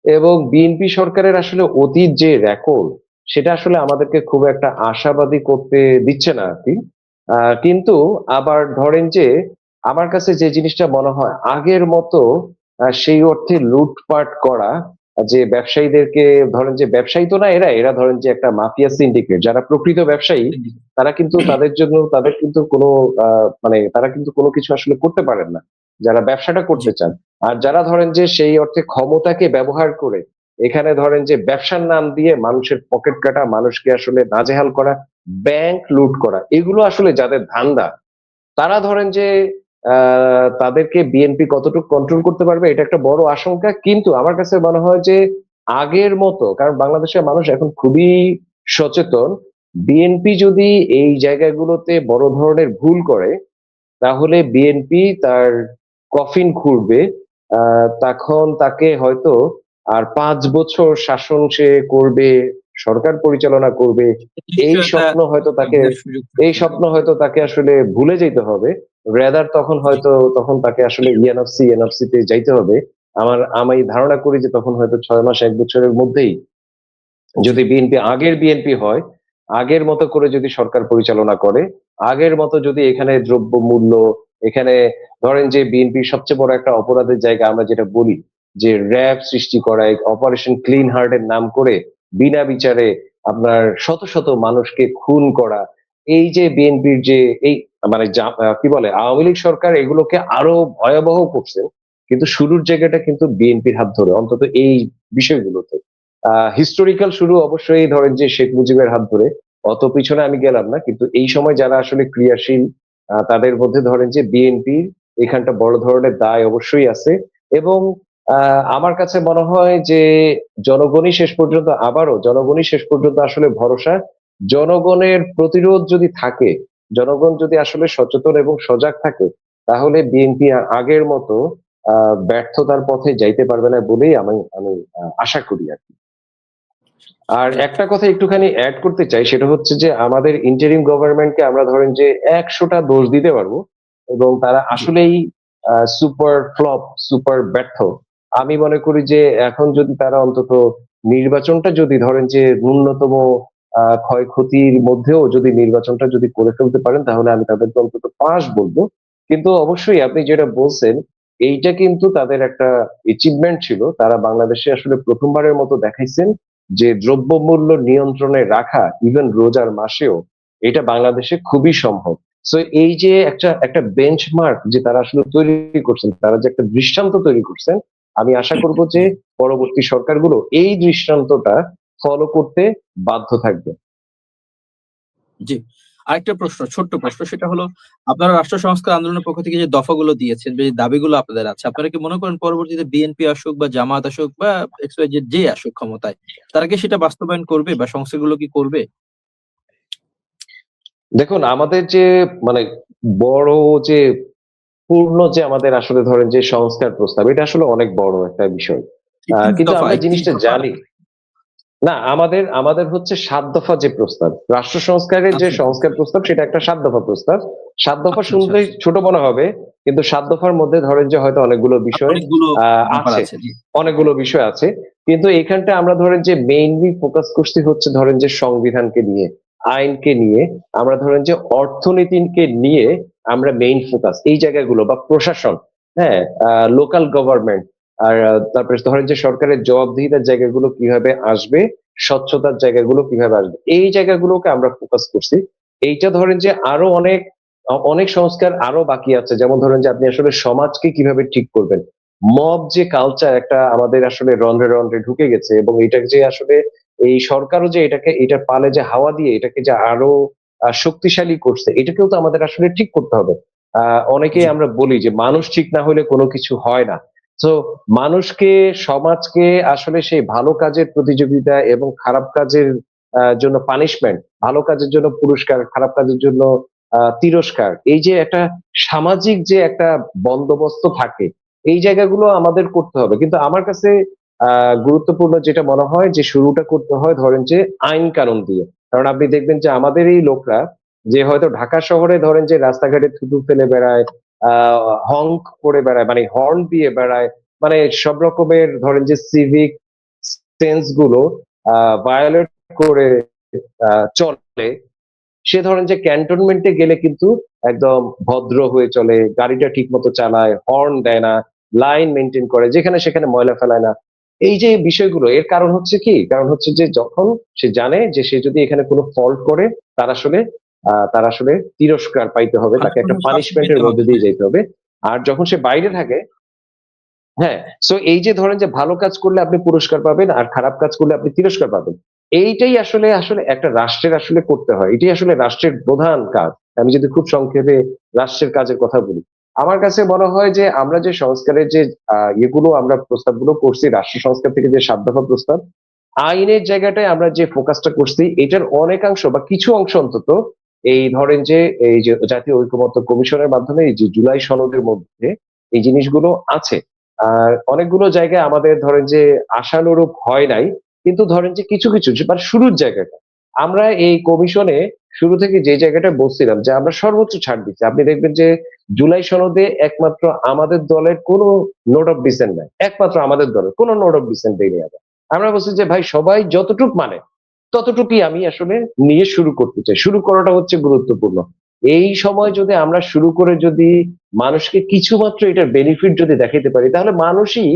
এবং বিএনপি সরকারের আসলে অতীত যে রেকর্ড, সেটা আসলে আমাদেরকে খুব একটা আশাবাদী করতে দিচ্ছে না আরকি। কিন্তু আবার ধরেন যে আমার কাছে যে জিনিসটা মনে হয়, আগের মতো সেই অর্থে লুটপাট করা, যে ব্যবসায়ীদেরকে, ধরেন যে ব্যবসায়ী তো না এরা ধরেন যে একটা মাফিয়া সিন্ডিকেট, যারা প্রকৃত ব্যবসায়ী, তারা কিন্তু তাদের কিন্তু কোনো মানে তারা কিন্তু কোনো কিছু আসলে করতে পারেন না, যারা ব্যবসাটা জি। করতে চান। আর যারা ধরেন যে সেই অর্থে ক্ষমতাকে ব্যবহার করে এখানে ধরেন যে ব্যবসার নাম দিয়ে মানুষের পকেট কাটা, মানুষকে আসলে নাজেহাল করা, ব্যাংক লুট করা, এগুলো আসলে যাদের ধান্দা, তারা ধরেন যে তাদেরকে বিএনপি কতটুকু কন্ট্রোল করতে পারবে এটা একটা বড় আশঙ্কা। কিন্তু আমার কাছে মনে হয় যে আগের মতো, কারণ বাংলাদেশের মানুষ এখন খুবই সচেতন, বিএনপি যদি এই জায়গাগুলোতে বড় ধরনের ভুল করে তাহলে বিএনপি তার কফিন খুঁড়বে। তখন তাকে হয়তো আর 5 বছর শাসন সে করবে, সরকার পরিচালনা করবে, এই নিশ্চয়ই একটা স্বপ্ন হয়তো তাকে, ভাবনার সুযোগ এই থাকবে। স্বপ্ন হয়তো তাকে আসলে ভুলে যেতে হবে। রেদার তখন জি, হয়তো, তখন তাকে আসলে এনএফসি তে যাইতে হবে। আমি ধারণা করি যে তখন হয়তো 6 মাস 1 বছরের মধ্যেই জি, যদি বিএনপি আগের বিএনপি হয়, আগের মতো করে যদি সরকার পরিচালনা করে, আগের মতো যদি এখানে দ্রব্যমূল্য, এখানে ধরেন যে বিএনপির সবচেয়ে বড় একটা অপরাধের জায়গা আমরা যেটা বলি যে র‍্যাব সৃষ্টি করা, অপারেশন ক্লিন হার্ট এর নাম করে বিনা বিচারে আপনার শত শত মানুষকে খুন করা, এই যে বিএনপির যে এই মানে কি বলে আওয়ামী লীগ সরকার এগুলোকে আরো ভয়াবহ করছেন, কিন্তু শুরুর জায়গাটা কিন্তু বিএনপির হাত ধরে, অন্তত এই বিষয়গুলোতে। হিস্টোরিক্যাল শুরু অবশ্যই ধরেন যে শেখ মুজিবের হাত ধরে, অত পিছনে আমি গেলাম না, কিন্তু এই সময় যারা আসলে ক্রিয়াশীল তাদের মধ্যে ধরেন যে বিএনপির এখানটা বড় ধরনের দায় অবশ্যই আছে। এবং আমার কাছে মনে হয় যে জনগণই শেষ পর্যন্ত, আবারও জনগণই শেষ পর্যন্ত আসলে ভরসা। জনগণের প্রতিরোধ যদি থাকে, জনগণ যদি আসলে সচেতন এবং সজাগ থাকে, তাহলে বিএনপি আগের মতো ব্যর্থতার পথে যাইতে পারবে না বলেই আমি আমি আশা করি আর কি। আর জি, একটা কথা একটুখানি এড করতে চাই, সেটা হচ্ছে যে আমাদের ইন্টারিম গভর্নমেন্টকে আমরা ধরেন যে 100টা দোষ দিতে পারবো এবং তারা জি। আসলেই সুপার ফ্লপ, সুপার ব্যর্থ। আমি মনে করি যে এখন যদি তারা অন্তত নির্বাচনটা যদি ধরেন যে ন্যূনতম ক্ষয়ক্ষতির মধ্যেও যদি নির্বাচনটা যদি করে ফেলতে পারেন, তাহলে আমি তাদেরকে অন্তত পাস বলবো। কিন্তু অবশ্যই আপনি যেটা বলছেন, এইটা কিন্তু তাদের একটা অ্যাচিভমেন্ট ছিল। তারা বাংলাদেশে আসলে প্রথমবারের মতো দেখাইছেন যে দ্রব্যমূল্য নিয়ন্ত্রণে রাখা ইভেন রোজার মাসেও, এটা বাংলাদেশে খুবই সম্ভব। সো এই যে একটা একটা বেঞ্চমার্ক যে তারা আসলে তৈরি করছেন, তারা যে একটা দৃষ্টান্ত তৈরি করছেন, আমি আশা করব যে পরবর্তী সরকারগুলো এই দৃষ্টান্তটা ফলো করতে বাধ্য থাকবে। জি। আরেকটা প্রশ্ন, ছোট্ট প্রশ্ন, সেটা হলো আপনারা রাষ্ট্র সংস্কার আন্দোলনের পক্ষ থেকে যে দফাগুলো দিয়েছেন, যে দাবিগুলো আপনাদের আছে, আপনারা কি মনে করেন পরবর্তীতে বিএনপি আসুক বা জামায়াত আসুক বা XYZ যে আসুক ক্ষমতায়, তারা কি সেটা বাস্তবায়ন করবে বা সংস্কারগুলো কি করবে? দেখুন আমাদের যে মানে বড় যে পূর্ণ যে আমাদের আসলে ধরেন যে সংস্কার প্রস্তাব, এটা আসলে অনেক বড় একটা বিষয়। ৩১ কিন্তু দফা, আমরা ৩১ জিনিসটা দফা? জানি না, আমাদের আমাদের হচ্ছে ৭ দফা যে প্রস্তাব, রাষ্ট্র সংস্কারের যে আচ্ছা, সংস্কার প্রস্তাব, সেটা একটা ৭ দফা প্রস্তাব। ৭ দফা আচ্ছা, আচ্ছা, শুনলেই আচ্ছা। ছোট মনে হবে, কিন্তু ৭ দফার মধ্যে ধরেন যে হয়তো অনেকগুলো বিষয় অনেকগুলো ব্যাপার আছে, আছে। জি, অনেকগুলো বিষয় আছে। কিন্তু এখানটা আমরা ধরেন যে মেইনলি ফোকাস করছি হচ্ছে ধরেন যে সংবিধানকে নিয়ে, আইনকে নিয়ে, আমরা ধরেন যে অর্থনীতিকে নিয়ে আমরা মেইন ফোকাস এই জায়গাগুলো বা প্রশাসন, হ্যাঁ, লোকাল গভর্নমেন্ট, আর তারপরে ধরেন যে সরকারের জবাবদিহিতার জায়গাগুলো কিভাবে আসবে, স্বচ্ছতার জায়গাগুলো কিভাবে আসবে, এই জায়গাগুলোকে আমরা ফোকাস করছি। এইটা ধরেন যে আরো অনেক অনেক সংস্কার আরো বাকি আছে, যেমন ধরেন যে আপনি আসলে সমাজকে কিভাবে ঠিক করবেন, মব যে কালচার একটা আমাদের আসলে রন্ধ্রে রন্ধ্রে ঢুকে গেছে, এবং এটা যে আসলে এই সরকারও যে এটাকে, এটা পালে যে হাওয়া দিয়ে এটাকে যে আরো শক্তিশালী করছে, এটাকেও তো আমাদের আসলে ঠিক করতে হবে। অনেকেই জি। আমরা বলি যে মানুষ ঠিক না হলে কোনো কিছু হয় না। তো মানুষকে, সমাজকে আসলে সেই ভালো কাজের প্রতিযোগিতা এবং খারাপ কাজের জন্য পানিশমেন্ট, ভালো কাজের জন্য পুরস্কার, খারাপ কাজের জন্য তিরস্কার, এই যে একটা সামাজিক যে একটা বন্দোবস্ত থাকে, এই জায়গাগুলো আমাদের করতে হবে। কিন্তু আমার কাছে গুরুত্বপূর্ণ যেটা মনে হয় যে শুরুটা করতে হয় ধরেন যে আইন কানুন দিয়ে। কারণ আপনি দেখবেন যে আমাদের এই লোকরা যে হয়তো ঢাকা শহরে ধরেন যে রাস্তাঘাটে থুতু ফেলে বেড়ায়, হংক করে বেড়ায়, মানে হর্ন দিয়ে বেড়ায়, মানে সব রকমের ধরেন যে সিভিক সেন্স গুলো ভায়োলেট করে চলে, সে ধরেন যে ক্যান্টনমেন্টে গেলে কিন্তু একদম ভদ্র হয়ে চলে, গাড়িটা ঠিক মতো চালায়, হর্ন দেয় না, লাইন মেনটেন করে, যেখানে সেখানে ময়লা ফেলায় না। এই যে বিষয়গুলো, এর কারণ হচ্ছে কি, কারণ হচ্ছে যে যখন সে জানে যে সে যদি এখানে কোনো ফল্ট করে, তার আসলে তিরস্কার পাইতে হবে, মানে তাকে একটা কোনো শাস্তি পেতে পানিশমেন্টের হবে। মধ্যে দিয়ে হ্যাঁ। যেতে হবে। আর যখন সে বাইরে থাকে, হ্যাঁ, সো এই যে ধরেন যে ভালো কাজ করলে আপনি পুরস্কার পাবেন আর খারাপ কাজ করলে আপনি তিরস্কার পাবেন। এইটাই আসলে আসলে একটা রাষ্ট্রের আসলে করতে হয়। এটাই আসলে রাষ্ট্রের প্রধান কাজ। আমি যদি খুব সংক্ষেপে রাষ্ট্রের কাজের কথা বলি। আমার কাছে মনে হয় যে আমরা যে সংস্কারের যে ইয়েগুলো আমরা প্রস্তাবগুলো করছি রাষ্ট্র সংস্কার থেকে যে ৭ দফা প্রস্তাব, আইনের জায়গাটায় আমরা যে ফোকাসটা করছি এটার অনেকাংশ বা কিছু অংশ অন্তত এই ধরেন যে এই যে জাতীয় ঐকমত্য কমিশনের মাধ্যমে এই যে জুলাই সনদের মধ্যে এই জিনিসগুলো আছে। আর অনেকগুলো জায়গায় আমাদের ধরেন যে আশানুরূপ হয় নাই। কিন্তু ধরেন যে কিছু, কিছু মানে শুরুর জায়গাটা। আমরা এই কমিশনে শুরু থেকে যে জায়গাটা বলছিলাম যে আমরা সর্বোচ্চ ছাড় দিচ্ছি। আপনি দেখবেন যে জুলাই সনদে একমাত্র আমাদের দলের কোনো নোট অফ ডিসেন্ট নাই। একমাত্র আমাদের দলের কোনো নোট অফ ডিসেন্ট দেয়নি আমরা। আমরা বলছি যে ভাই সবাই যতটুক মানে ততটুকুই আমি আসলে নিয়ে শুরু করতে চাই। শুরু করাটা হচ্ছে গুরুত্বপূর্ণ। এই সময় যদি আমরা শুরু করে যদি মানুষকে কিছুমাত্র এটার বেনিফিট যদি দেখাইতে পারি তাহলে মানুষই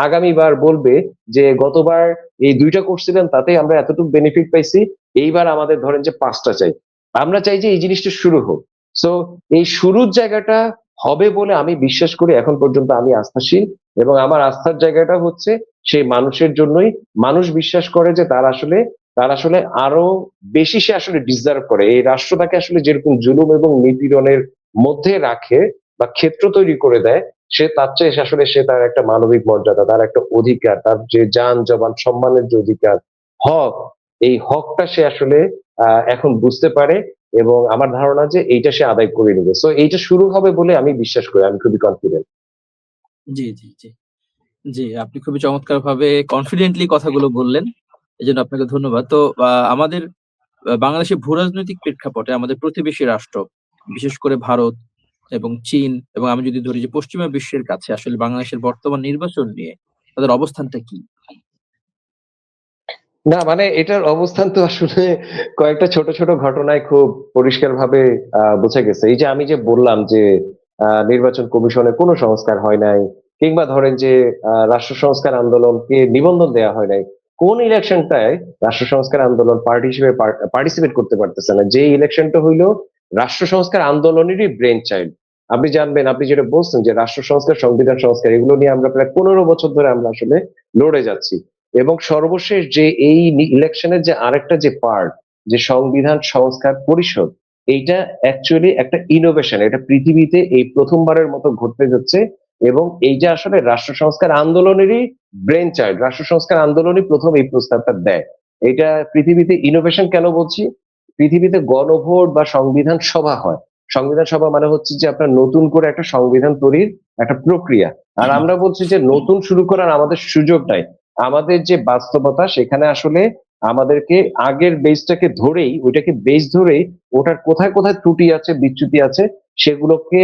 আগামীবার বলবে যে গতবার এই ২ টা করছিলেন তাতেই আমরা এতটুকু বেনিফিট পাইছি। এইবার আমাদের ধরেন যে ৫ টা চাই। আমরা চাই যে এই জিনিসটা শুরু হোক। সো এই শুরুর জায়গাটা হবে বলে আমি বিশ্বাস করি এখন পর্যন্ত আমি আস্থাশীল এবং আমার আস্থার জায়গাটা হচ্ছে সেই মানুষের জন্যই। মানুষ বিশ্বাস করে যে তার আসলে আরো বেশি সে আসলে ডিজার্ভ করে। এই রাষ্ট্র তাকে আসলে যেরকম জুলুম এবং নিপীড়নের মধ্যে রাখে বা ক্ষেত্র তৈরি করে দেয়, সে তার চেয়ে আসলে সে তার একটা মানবিক মর্যাদা, তার একটা অধিকার, তার যে জান জবান সম্মানের যে অধিকার, হক, এই হকটা সে আসলে এখন বুঝতে পারে এবং আমার ধারণা যে এইটা সে আদায় করে নিবে। সো এইটা শুরু হবে বলে আমি বিশ্বাস করি। আমি খুবই কনফিডেন্ট। জি, জি, জি। জি, আপনি খুবই চমৎকারভাবে কনফিডেন্টলি কথাগুলো বললেন। এজন্য আপনাকে ধন্যবাদ। তো আমাদের বাংলাদেশের ভূরাজনৈতিক প্রেক্ষাপটে আমাদের প্রতিবেশী রাষ্ট্র, বিশেষ করে ভারত এবং চীন এবং আমি যদি ধরি যে পশ্চিমা বিশ্বের কাছে আসলে বাংলাদেশের বর্তমান নির্বাচন নিয়ে তাদের অবস্থানটা কি? না মানে এটার অবস্থান তো আসলে কয়েকটা ছোট, ছোট ঘটনায় খুব পরিষ্কারভাবে বোঝা গেছে। এই যে আমি যে বললাম যে নির্বাচন কমিশনে কোনো সংস্কার হয় নাই কিংবা ধরেন যে রাষ্ট্র সংস্কার আন্দোলনকে নিবন্ধন দেয়া হয় নাই। কোন ইলেকশনটায় রাষ্ট্র সংস্কার আন্দোলন পার্টি হিসেবে পার্টিসিপেট করতে পারতেছে না? যে ইলেকশনটা হইলো রাষ্ট্র সংস্কার আন্দোলনেরই ব্রেন চাইল্ড। আপনি জানবেন, আপনি যেটা বলছেন যে রাষ্ট্র সংস্কার, সংবিধান সংস্কার এগুলো নিয়ে আমরা প্রায় ১৫ বছর ধরে আমরা আসলে লড়ে যাচ্ছি। এবং সর্বশেষ যে এই ইলেকশনের যে আরেকটা যে পার্ট যে সংবিধান সংস্কার পরিষদ, এইটা অ্যাকচুয়ালি একটা ইনোভেশন। এটা পৃথিবীতে এই প্রথমবারের মতো ঘটতে যাচ্ছে এবং এইটা আসলে রাষ্ট্র সংস্কার আন্দোলনেরই ব্রেন চাইল্ড। রাষ্ট্র সংস্কার আন্দোলনই প্রথম এই প্রস্তাবটা দেয়। এটা পৃথিবীতে ইনোভেশন কেন বলছি? পৃথিবীতে গণভোট বা সংবিধান সভা হয়। সংবিধান সভা মানে হচ্ছে যে আপনার নতুন করে একটা সংবিধান তৈরির একটা প্রক্রিয়া। আর আমরা বলছি যে নতুন শুরু করার আমাদের সুযোগ নাই। আমাদের যে বাস্তবতা সেখানে আসলে আমাদেরকে আগের বেসটাকে ধরেই ওইটাকে বেস ধরেই ওটার কোথায় কোথায় ত্রুটি আছে বিচ্যুতি আছে সেগুলোকে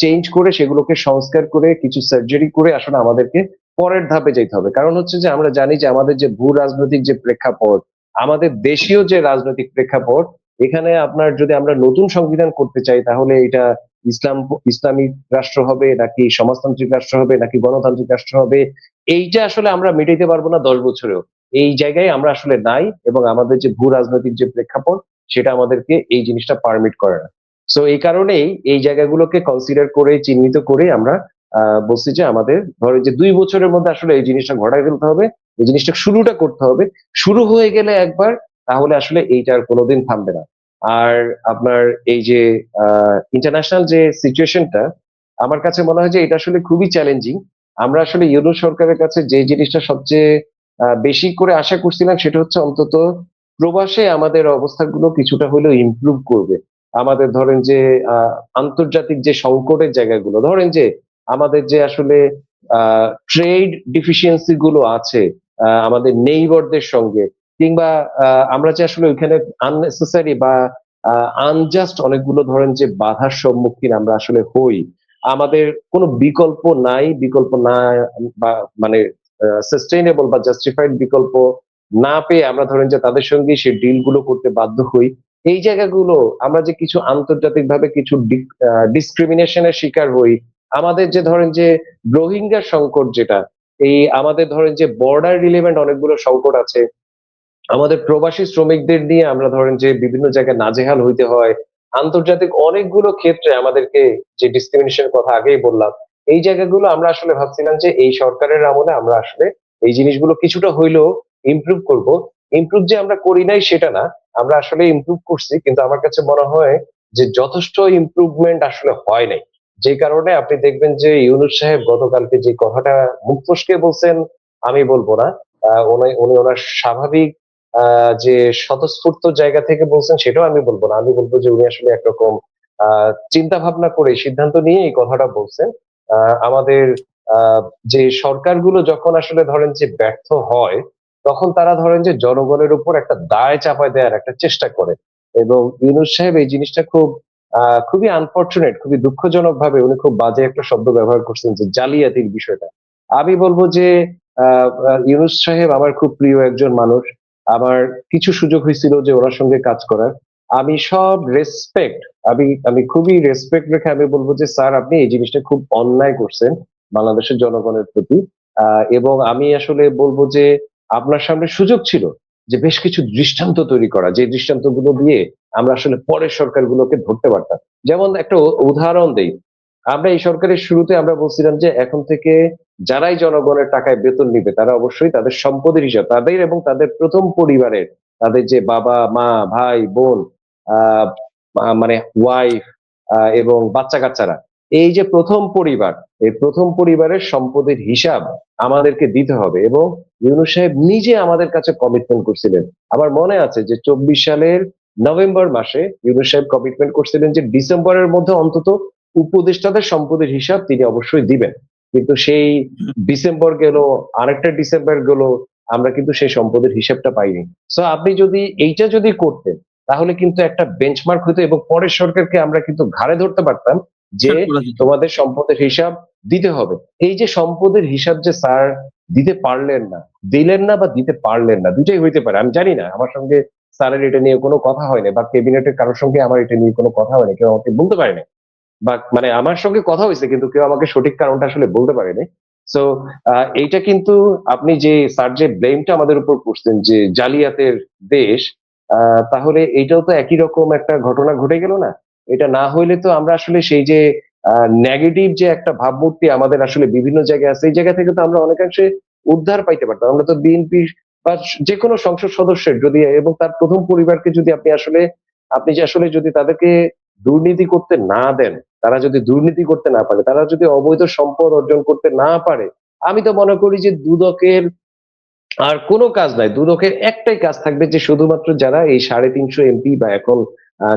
চেঞ্জ করে সেগুলোকে সংস্কার করে কিছু সার্জারি করে আসলে আমাদেরকে পরের ধাপে যেতে হবে। কারণ হচ্ছে যে আমরা জানি যে আমাদের যে ভূ রাজনৈতিক যে প্রেক্ষাপট, আমাদের দেশীয় যে রাজনৈতিক প্রেক্ষাপট, এখানে আপনার যদি আমরা নতুন সংবিধান করতে চাই তাহলে এটা ইসলামিক রাষ্ট্র হবে নাকি সমাজতান্ত্রিক রাষ্ট্র হবে নাকি গণতান্ত্রিক রাষ্ট্র হবে, এইটা আসলে আমরা মেটাইতে পারবো না ১০ বছরেও। এই জায়গায় আমরা আসলে নাই এবং আমাদের যে ভূ রাজনৈতিক যে প্রেক্ষাপট সেটা আমাদেরকে এই জিনিসটা পারমিট করে না। সো এই কারণেই এই জায়গাগুলোকে কনসিডার করে চিহ্নিত করে আমরা বলছি যে আমাদের ধরেন যে ২ বছরের মধ্যে আসলে এই জিনিসটা ঘটায় ফেলতে হবে। এই জিনিসটা শুরুটা করতে হবে। শুরু হয়ে গেলে একবার তাহলে আসলে এইটা আর কোনোদিন থামবে না। আর আপনার এই যে ইন্টারন্যাশনাল যে সিচুয়েশনটা আমার কাছে মনে হয় যে এটা আসলে খুবই চ্যালেঞ্জিং। আমরা আসলে ইউনূস সরকারের কাছে যে জিনিসটা সবচেয়ে বেশি করে আশা করছিলাম সেটা হচ্ছে অন্তত প্রবাসে আমাদের অবস্থাগুলো কিছুটা হলেও ইমপ্রুভ করবে। আমাদের ধরেন যে আ আন্তর্জাতিক যে সংকটের জায়গাগুলো, ধরেন যে আমাদের যে আসলে আ ট্রেড ডেফিসিয়েন্সি গুলো আছে আমাদের নেইবারদের সঙ্গে কিংবা আ আমরা যে আসলে ওইখানে আননেসেসারি বা আ আনজাস্ট অনেকগুলো ধরেন যে বাধার সম্মুখীন আমরা আসলে হই। আমাদের কোনো বিকল্প নাই, বিকল্প না বা মানে সাস্টেইনেবল বা জাস্টিফাইড বিকল্প না পেয়ে আমরা ধরেন যে তাদের সঙ্গেই সেই ডিল গুলো করতে বাধ্য হই। এই জায়গাগুলো আমরা যে কিছু আন্তর্জাতিকভাবে কিছু ডিসক্রিমিনেশন এর শিকার হই। আমাদের যে ধরেন যে রোহিঙ্গা সংকট যেটা, এই আমাদের ধরেন যে বর্ডার রিলেভেন্ট অনেকগুলো সংকট আছে। আমাদের প্রবাসী শ্রমিকদের নিয়ে আমরা ধরেন যে বিভিন্ন জায়গায় নাজেহাল হইতে হয়। আন্তর্জাতিক অনেকগুলো ক্ষেত্রে আমাদেরকে যে ডিসক্রিমিনেশন এর কথা আগেই বললাম, এই জায়গাগুলো আমরা আসলে ভাবছিলাম যে এই সরকারের আমলে আমরা আসলে এই জিনিসগুলো কিছুটা হইলেও ইমপ্রুভ করব। ইমপ্রুভ যে আমরা করি নাই সেটা না, আমরা আসলে ইমপ্রুভ করছি, কিন্তু আমার কাছে মনে হয় যে যথেষ্ট ইমপ্রুভমেন্ট আসলে হয় নাই। যে কারণে আপনি দেখবেন যে ইউনূস সাহেব গতকালকে যে কথাটা মুখ ফসকে বলছেন, আমি বলবো না, উনি উনি ওনার স্বাভাবিক যে স্বতঃস্ফূর্ত জায়গা থেকে বলছেন সেটাও আমি বলবো না, আমি বলবো যে উনি আসলে একরকম চিন্তা ভাবনা করে সিদ্ধান্ত নিয়ে এই কথাটা বলছেন। আমাদের আহ যে সরকারগুলো যখন আসলে ধরেন যে ব্যর্থ হয়, তখন তারা ধরেন যে জনগণের উপর একটা দায় চাপায় দেওয়ার একটা চেষ্টা করে। এবং ইউনূস সাহেব এই জিনিসটা খুবই আনফরচুনেট, খুবই দুঃখজনক ভাবে উনি খুব বাজে একটা শব্দ ব্যবহার করছেন, যে জালিয়াতির বিষয়টা। আমি বলবো যে ইউনূস সাহেব আমার খুব প্রিয় একজন মানুষ। আমার কিছু সুযোগ হয়েছিল যে ওনার সঙ্গে কাজ করার। আমি সব রেসপেক্ট, আমি আমি খুবই রেসপেক্ট রেখে আমি বলবো যে স্যার, আপনি এই জিনিসটা খুব অন্যায় করছেন বাংলাদেশের জনগণের প্রতি। এবং আমি আসলে বলবো যে আপনার সামনে সুযোগ ছিল যে বেশ কিছু দৃষ্টান্ত তৈরি করা, যে দৃষ্টান্তগুলো দিয়ে আমরা আসলে পরের সরকারগুলোকে ধরতে পারতাম। যেমন একটা উদাহরণ দেই, আমরা এই সরকারের শুরুতে আমরা বলছিলাম যে এখন থেকে যারাই জনগণের টাকায় বেতন নিবে তারা অবশ্যই তাদের সম্পদের হিসাব, তাদের এবং তাদের প্রথম পরিবারের, তাদের যে বাবা মা ভাই বোন, আহ মানে ওয়াইফ এবং বাচ্চা কাচ্চারা, এই যে প্রথম পরিবার, এই প্রথম পরিবারের সম্পদের হিসাব আমাদেরকে দিতে হবে। এবং ইউনূস সাহেব নিজে আমাদের কাছে কমিটমেন্ট করছিলেন। আমার মনে আছে যে 24 সালের নভেম্বর মাসে ইউনূস সাহেব কমিটমেন্ট করছিলেন যে ডিসেম্বরের মধ্যে অন্তত উপদেষ্টাদের সম্পদের হিসাব তিনি অবশ্যই দিবেন। কিন্তু সেই ডিসেম্বর গেল, আরেকটা ডিসেম্বর গেল, আমরা কিন্তু সেই সম্পদের হিসাবটা পাইনি। সো আপনি যদি এইটা যদি করতেন, তাহলে কিন্তু একটা বেঞ্চমার্ক হতো এবং পরের সরকারকে আমরা কিন্তু ঘাড়ে ধরতে পারতাম যে করা যেত। তোমাদের সম্পদের হিসাব দিতে হবে। এই যে সম্পদের হিসাব যে স্যার দিতে পারলেন না, দিলেন না বা দিতে পারলেন না, দুটাই হইতে পারে, আমি জানি না। আমার সঙ্গে স্যারের এটা নিয়ে কোনো কথা হয়নি, বা ক্যাবিনেটের কারোর সঙ্গে আমার এটা নিয়ে কোনো কথা হয়নি, কেউ আমাকে বলতে পারেনি। বা মানে আমার সঙ্গে কথা হয়েছে কিন্তু কেউ আমাকে সঠিক কারণটা আসলে বলতে পারেনি। সো এইটা কিন্তু আপনি যে স্যার যে ব্লেমটা আমাদের উপর করছেন যে জালিয়াতের দেশ, তাহলে এইটাও তো একই রকম একটা ঘটনা ঘটে গেল না? এটা না হইলে তো আমরা আসলে সেই যে নেগেটিভ যে একটা ভাবমূর্তি আমাদের আসলে বিভিন্ন জায়গায় আছে, এই জায়গা থেকে তো আমরা অনেকাংশে উদ্ধার পাইতে পারতাম। আমরা তো বিএনপি বা যে কোনো সংসদ সদস্যের যদি এবং তার প্রথম পরিবারকে যদি আপনি যে আসলে যদি তাদেরকে দুর্নীতি করতে না দেন, তারা যদি দুর্নীতি করতে না পারে, তারা যদি অবৈধ সম্পদ অর্জন করতে না পারে, আমি তো মনে করি যে দুদকের আর কোনো কাজ নাই। দুদকের একটাই কাজ থাকবে, যে শুধুমাত্র যারা এই ৩৫০ এমপি বা এখন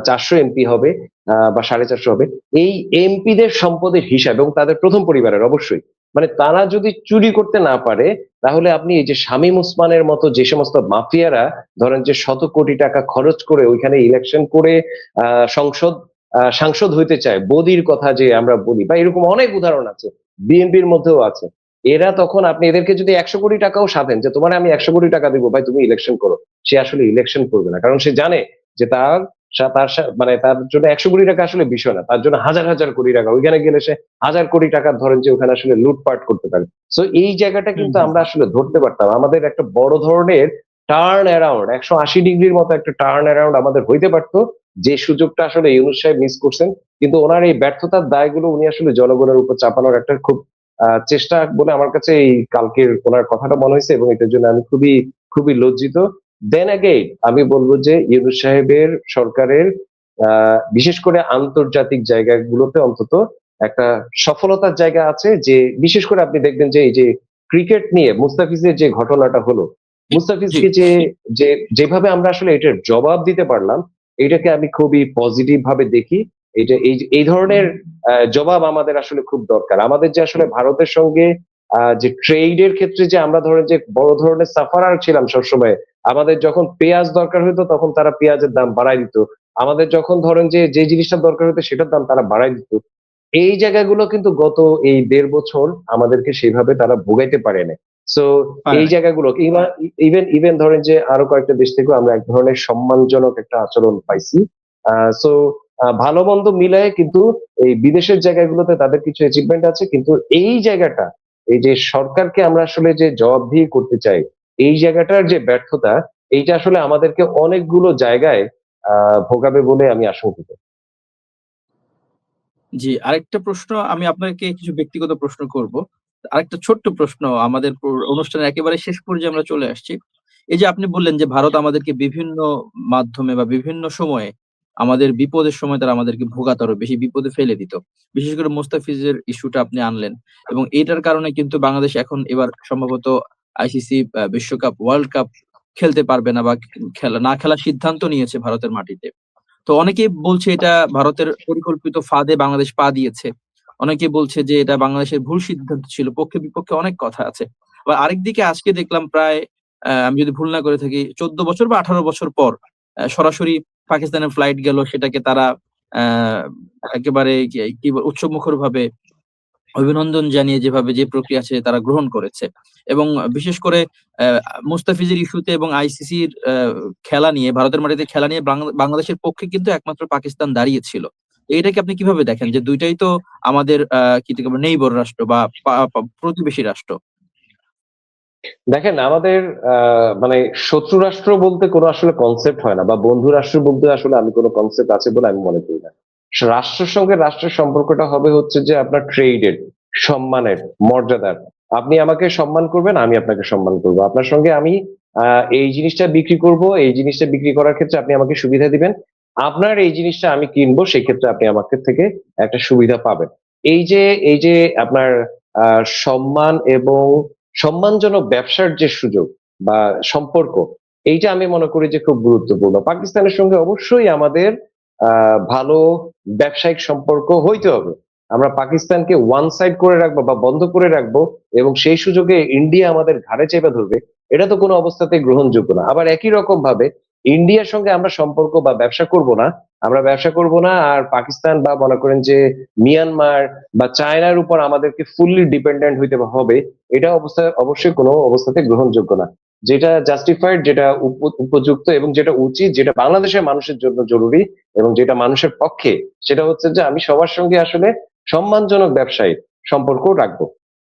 ৪০০ এমপি হবে, বা ৪৫০ হবে, এই এমপিদের সম্পদের হিসাব এবং তাদের প্রথম পরিবারের অবশ্যই। মানে তারা যদি চুরি করতে না পারে, তাহলে আপনি এই যে শামীম ওসমানের মতো যে সমস্ত মাফিয়ারা ধরেন যে শত কোটি টাকা খরচ করে ওইখানে ইলেকশন করে সংসদ সাংসদ হইতে চায়, বদির কথা যে আমরা বলি, বা এরকম অনেক উদাহরণ আছে, বিএনপির মধ্যেও আছে। এরা তখন আপনি এদেরকে যদি ১০০ কোটি টাকাও সাধেন যে তোমার আমি ১০০ কোটি টাকা দিব ভাই, তুমি ইলেকশন করো, সে আসলে ইলেকশন করবে না। কারণ সে জানে যে মানে তার জন্য ১০০ কোটি টাকা আসলে বিষয় না, তার জন্য হাজার হাজার কোটি টাকা, ওইখানে গেলে সে হাজার কোটি টাকা ধরেন যে ওখানে আসলে লুটপাট করতে পারে। সো এই জায়গাটা হুম, কিন্তু হুম, আমরা আসলে ধরতে পারতাম, আমাদের একটা বড় ধরনের টার্ন অ্যারাউন্ড, ১৮০ ডিগ্রির মতো একটা টার্ন অ্যারাউন্ড আমাদের হইতে পারতো, যে সুযোগটা আসলে ইউনূস সাহেব মিস করছেন। কিন্তু ওনার এই ব্যর্থতার দায়গুলো উনি আসলে জনগণের উপর চাপানোর একটা খুব চেষ্টা বলে আমার কাছে এই কালকের ওনার কথাটা মনে হয়েছে, এবং এটার জন্য আমি খুবই লজ্জিত। দেন এগেইন আমি বলবো যে ইউনূস সাহেবের সরকারের বিশেষ করে আন্তর্জাতিক জায়গাগুলোতে অন্তত একটা সফলতার জায়গা আছে, যে বিশেষ করে আপনি দেখবেন যে এই যে ক্রিকেট নিয়ে মুস্তাফিজের যে ঘটনাটা হলো, জি, মুস্তাফিজকে যে যে যেভাবে আমরা আসলে এটার জবাব দিতে পারলাম, এটাকে আমি খুবই পজিটিভ ভাবে দেখি। এটা এই ধরনের জবাব আমাদের আসলে খুব দরকার। আমাদের যে আসলে ভারতের সঙ্গে যে ট্রেড এর ক্ষেত্রে যে আমরা ধরেন যে বড় ধরনের সাফারার ছিলাম সবসময়। আমাদের যখন পেঁয়াজ দরকার হইতো তখন তারা পেঁয়াজের দাম বাড়ায় দিত। আমাদের যখন ধরেন যে জিনিসটা দরকার হতো সেটার দাম তারা বাড়ায় দিত। এই জায়গাগুলো কিন্তু গত এই ১.৫ বছর আমাদেরকে সেভাবে তারা ভোগাইতে পারে নাই। সো পারে এই নাই। জায়গাগুলো ইভেন ধরেন যে আরো কয়েকটা দেশ থেকেও আমরা এক ধরনের সম্মানজনক একটা আচরণ পাইছি। সো ভালো মন্দ মিলায়ে কিন্তু এই বিদেশের জায়গাগুলোতে তাদের কিছু অ্যাচিভমেন্ট আছে, কিন্তু এই জায়গাটা, এই যে সরকারকে আমরা আসলে যে জবাবদিহি করতে চাই, এই জায়গাটার যে ব্যর্থতা, এইটা আসলে আমাদেরকে অনেকগুলো জায়গায় ভোগাবে বলে আমি আশঙ্কিত। জি, আরেকটা প্রশ্ন আমি আপনাকে কিছু ব্যক্তিগত প্রশ্ন করব। আরেকটা ছোট্ট প্রশ্ন আমাদের অনুষ্ঠানের একেবারে শেষ পর্যায়ে আমরা চলে আসছি। এই যে আপনি বললেন যে ভারত আমাদেরকে বিভিন্ন মাধ্যমে বা বিভিন্ন সময়ে আমাদের বিপদের সময় তারা আমাদেরকে ভোগাতো, আরো বেশি বিপদে ফেলে দিত। বিশেষ করে মোস্তাফিজের ইস্যুটা আপনি আনলেন এবং এটার কারণে কিন্তু বাংলাদেশ এখন এবার সম্ভবত আইসিসি বিশ্বকাপ, ওয়ার্ল্ড কাপ খেলতে পারবে না বা না খেলার সিদ্ধান্ত নিয়েছে ভারতের মাটিতে। তো অনেকেই বলছে এটা ভারতের পরিকল্পিত ফাঁদে বাংলাদেশ পা দিয়েছে। অনেকে বলছে যে এটা বাংলাদেশের ভুল সিদ্ধান্ত ছিল। পক্ষে বিপক্ষে অনেক কথা আছে। আবার আরেকদিকে আজকে দেখলাম প্রায় আমি যদি ভুল না করে থাকি ১৪ বছর বা ১৮ বছর পর সরাসরি পাকিস্তানের ফ্লাইট গেল, সেটাকে তারা আ একেবারে কি উৎসবমুখরভাবে অভিনন্দন জানিয়ে যেভাবে যে প্রক্রিয়া আছে তারা গ্রহণ করেছে। এবং বিশেষ করে অ্যা মুস্তাফিজের ইস্যুতে এবং আইসিসির খেলা নিয়ে, ভারতের মাটিতে খেলা নিয়ে বাংলাদেশের পক্ষে কিন্তু একমাত্র পাকিস্তান দাঁড়িয়েছিল। এইটাকে আপনি কিভাবে দেখেন? যে ২ টাই তো আমাদের কি থেকে বলে নেইবার রাষ্ট্র বা পা পা প্রতিবেশী রাষ্ট্র। দেখেন আমাদের মানে শত্রু রাষ্ট্র বলতে কোনো আসলে কনসেপ্ট হয় না, বা বন্ধু রাষ্ট্র বলতে আসলে আমি কোনো কনসেপ্ট আছে বলে আমি মনে করি না। রাষ্ট্রের সঙ্গে রাষ্ট্রের সম্পর্কটা হবে হচ্ছে যে আপনার ট্রেডের, সম্মানের, মর্যাদার। আপনি আমাকে সম্মান করবেন, আমি আপনাকে সম্মান করব। আপনার সঙ্গে আমি এই জিনিসটা বিক্রি করব, এই জিনিসটা বিক্রি করার ক্ষেত্রে আপনি আমাকে সুবিধা দিবেন। আপনার এই জিনিসটা আমি কিনবো, সেক্ষেত্রে আপনি আমাকে থেকে একটা সুবিধা পাবেন। এই যে আপনার সম্মান এবং সম্মানজনক ব্যবসার যে সুযোগ বা সম্পর্ক, এইটা আমি মনে করি যে খুব গুরুত্বপূর্ণ। পাকিস্তানের সঙ্গে অবশ্যই আমাদের ভালো ব্যবসায়িক সম্পর্ক হইতে হবে। আমরা পাকিস্তানকে ওয়ান সাইড করে রাখবো বা বন্ধ করে রাখবো এবং সেই সুযোগে ইন্ডিয়া আমাদের ঘাড়ে চেপে ধরবে, এটা তো কোনো অবস্থাতেই গ্রহণযোগ্য না। আবার একই রকম ভাবে ইন্ডিয়ার সঙ্গে আমরা সম্পর্ক বা ব্যবসা করব না, আমরা ব্যবসা করব না আর পাকিস্তান বা মনে করেন যে মিয়ানমার বা চায়নার উপর আমাদেরকে ফুললি ডিপেন্ডেন্ট হইতে হবে, এটা অবশ্যই কোনো অবস্থাতে গ্রহণযোগ্য না। যেটা জাস্টিফাইড, যেটা উপযুক্ত এবং যেটা উচিত, যেটা বাংলাদেশের মানুষের জন্য জরুরি এবং যেটা মানুষের পক্ষে, সেটা হচ্ছে যে আমি সবার সঙ্গে আসলে সম্মানজনক ব্যবসায়ী সম্পর্ক রাখবো।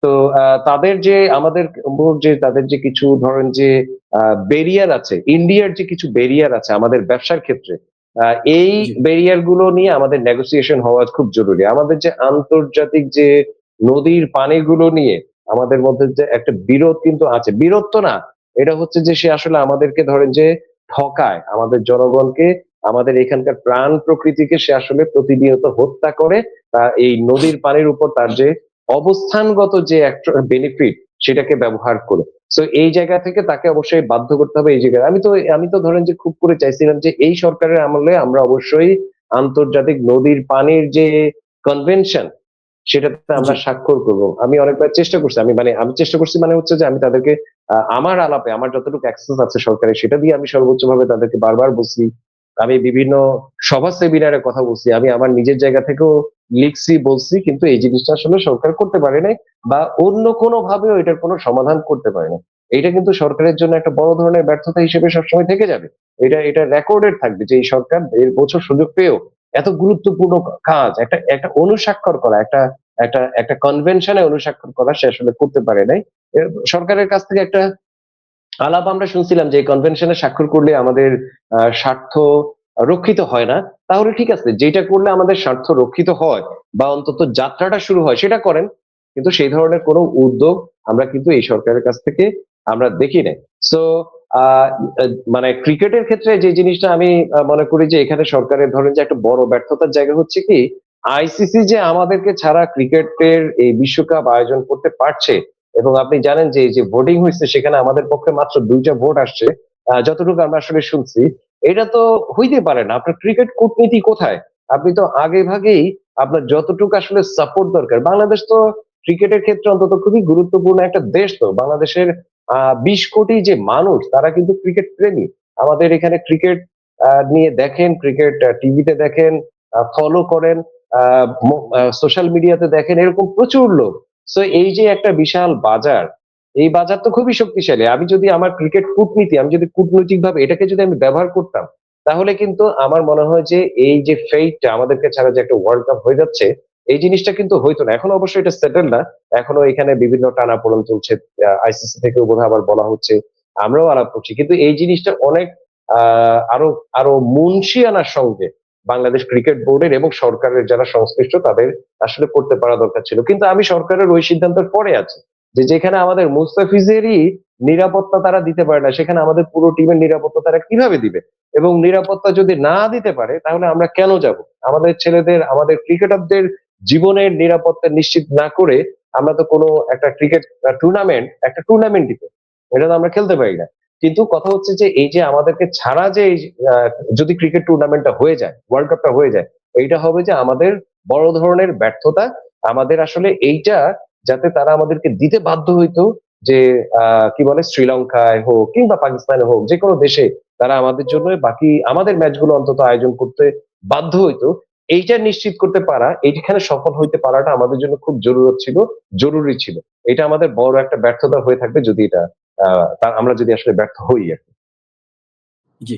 তো তাদের যে আমাদের উপর যে তাদের যে কিছু ধরেন যে ব্যারিয়ার আছে, ইন্ডিয়ার যে কিছু ব্যারিয়ার আছে আমাদের ব্যবসার ক্ষেত্রে, এই জি, ব্যারিয়ার গুলো নিয়ে আমাদের নেগোসিয়েশন হওয়া খুব জরুরি। আমাদের যে আন্তর্জাতিক যে নদীর পানিগুলো নিয়ে আমাদের মধ্যে যে একটা বিরোধ কিন্তু আছে, বিরোধ তো না, এটা হচ্ছে যে সে আসলে আমাদেরকে ধরেন যে ঠকায় আমাদের জনগণকে, আমাদের এখানকার প্রাণ প্রকৃতিকে সে আসলে প্রতিনিয়ত হত্যা করে। এই নদীর পানির উপর তার যে অবস্থানগত যে একটা বেনিফিট, সেটাকে ব্যবহার করে। সো এই জায়গা থেকে তাকে অবশ্যই বাধ্য করতে হবে এই জায়গায়। আমি তো ধরেন যে খুব করে চাইছিলাম যে এই সরকারের আমলে আমরা অবশ্যই আন্তর্জাতিক নদীর পানির যে কনভেনশন, সেটাতে জি। আমরা স্বাক্ষর করব। আমি অনেকবার চেষ্টা করছি। আমি চেষ্টা করছি মানে হচ্ছে যে আমি তাদেরকে আমার আলাপে আমার যতটুকু অ্যাক্সেস আছে সরকারের, সেটা দিয়ে আমি সর্বোচ্চভাবে তাদেরকে বারবার বলছি। আমি বিভিন্ন সভা সেমিনারে কথা বলছি। আমি আমার নিজের জায়গা থেকেও লিখছি, বলছি। কিন্তু এই জিনিসটা আসলে সরকার করতে পারে নাই, বা অন্য কোনোভাবেও এটার কোনো সমাধান করতে পারে না। এইটা কিন্তু সরকারের জন্য একটা বড় ধরনের ব্যর্থতা হিসেবে সবসময় থেকে যাবে। এটা রেকর্ডেড থাকবে যে এই সরকার ১.৫ বছর সুযোগ পেয়েও এত গুরুত্বপূর্ণ কাজ, একটা একটা অনুস্বাক্ষর করা, একটা একটা একটা কনভেনশনে অনুস্বাক্ষর করা সে আসলে করতে পারে নাই। এ সরকারের কাছ থেকে একটা আলাপ আমরা শুনছিলাম যে এই কনভেনশনে স্বাক্ষর করলে আমাদের স্বার্থ রক্ষিত হয় না। তাহলে ঠিক আছে, যেটা করলে আমাদের স্বার্থ রক্ষিত হয় বা অন্তত যাত্রাটা শুরু হয় সেটা করেন। কিন্তু সেই ধরনের কোনো উদ্যোগ আমরা কিন্তু এই সরকারের কাছ থেকে আমরা দেখি নাই। সো আ আ মানে ক্রিকেটের ক্ষেত্রে যে জিনিসটা আমি মনে করি যে এখানে সরকারের ধরেন যে একটা বড় ব্যর্থতার জায়গা হচ্ছে কি, আইসিসি যে আমাদেরকে ছাড়া ক্রিকেটের এই বিশ্বকাপ আয়োজন করতে পারছে, এবং আপনি জানেন যে এই যে ভোটিং হইছে সেখানে আমাদের পক্ষে মাত্র ২ টা ভোট আসছে। যতটুকু আমরা আসলে শুনছি। এটা তো হইতে পারে না। আপনার ক্রিকেট কূটনীতি কোথায়? আপনি তো আগেভাগেই আপনার যতটুকু আসলে সাপোর্ট দরকার। বাংলাদেশ তো ক্রিকেটের ক্ষেত্রে অন্তত খুবই গুরুত্বপূর্ণ একটা দেশ তো। বাংলাদেশের ২০ কোটি যে মানুষ তারা কিন্তু ক্রিকেট প্রেমী। আমাদের এখানে ক্রিকেট নিয়ে দেখেন, ক্রিকেট টিভিতে দেখেন, ফলো করেন, আ মো আ সোশ্যাল মিডিয়াতে দেখেন, এরকম প্রচুর লোক। সো এই যে একটা বিশাল বাজার, এই বাজার তো খুবই শক্তিশালী। আমি যদি আমার ক্রিকেট কূটনীতি, আমি যদি কূটনৈতিকভাবে এটাকে যদি আমি ব্যবহার করতাম, তাহলে কিন্তু আমার মনে হয় যে এই যে ফেইটটা আমাদেরকে ছাড়া যে একটা ওয়ার্ল্ড কাপ হয়ে যাচ্ছে, এই জিনিসটা কিন্তু হইতো না। এখন অবশ্যই এটা সেটেল না। এখনো এখানে বিভিন্ন টানাপোড়েন চলছে। আইসিসি থেকেও বোধহয় আবার বলা হচ্ছে। আমরাও আলাপ করছি। কিন্তু এই জিনিসটা অনেক আ আরো আরো মুনশিয়ানার সঙ্গে বাংলাদেশ ক্রিকেট বোর্ডের এবং সরকারের যারা সংশ্লিষ্ট তাদের আসলে করতে পারা দরকার ছিল। কিন্তু আমি সরকারের ওই সিদ্ধান্তের পরে আছি যে যেখানে আমাদের মুস্তাফিজেরই নিরাপত্তা তারা দিতে পারে না, সেখানে আমাদের পুরো টিমের নিরাপত্তা তারা কিভাবে দিবে? এবং নিরাপত্তা যদি না দিতে পারে তাহলে আমরা কেন যাব? আমাদের ছেলেদের, আমাদের ক্রিকেটারদের জীবনের নিরাপত্তা নিশ্চিত না করে আমরা তো কোনো একটা ক্রিকেট টুর্নামেন্টই তো, এটা তো আমরা খেলতে পারি না। কিন্তু কথা হচ্ছে যে এই যে আমাদেরকে ছাড়া যে যদি ক্রিকেট টুর্নামেন্টটা হয়ে যায়, ওয়ার্ল্ড কাপটা হয়ে যায়, এইটা হবে যে আমাদের বড় ধরনের ব্যর্থতা। আমাদের আসলে এইটা যাতে তারা আমাদেরকে দিতে বাধ্য হইতো যে কি বলে শ্রীলঙ্কায় হোক কিংবা পাকিস্তানে হোক, যে কোনো দেশে তারা আমাদের জন্য বাকি আমাদের ম্যাচগুলো অন্তত আয়োজন করতে বাধ্য হইতো। এইটা নিশ্চিত করতে পারা, এইখানে সফল হইতে পারাটা আমাদের জন্য খুব জরুরি ছিল। এটা আমাদের বড় একটা ব্যর্থতা হয়ে থাকবে যদি এটা আমরা যদি আসলে ব্যর্থ হই আর কি। জি।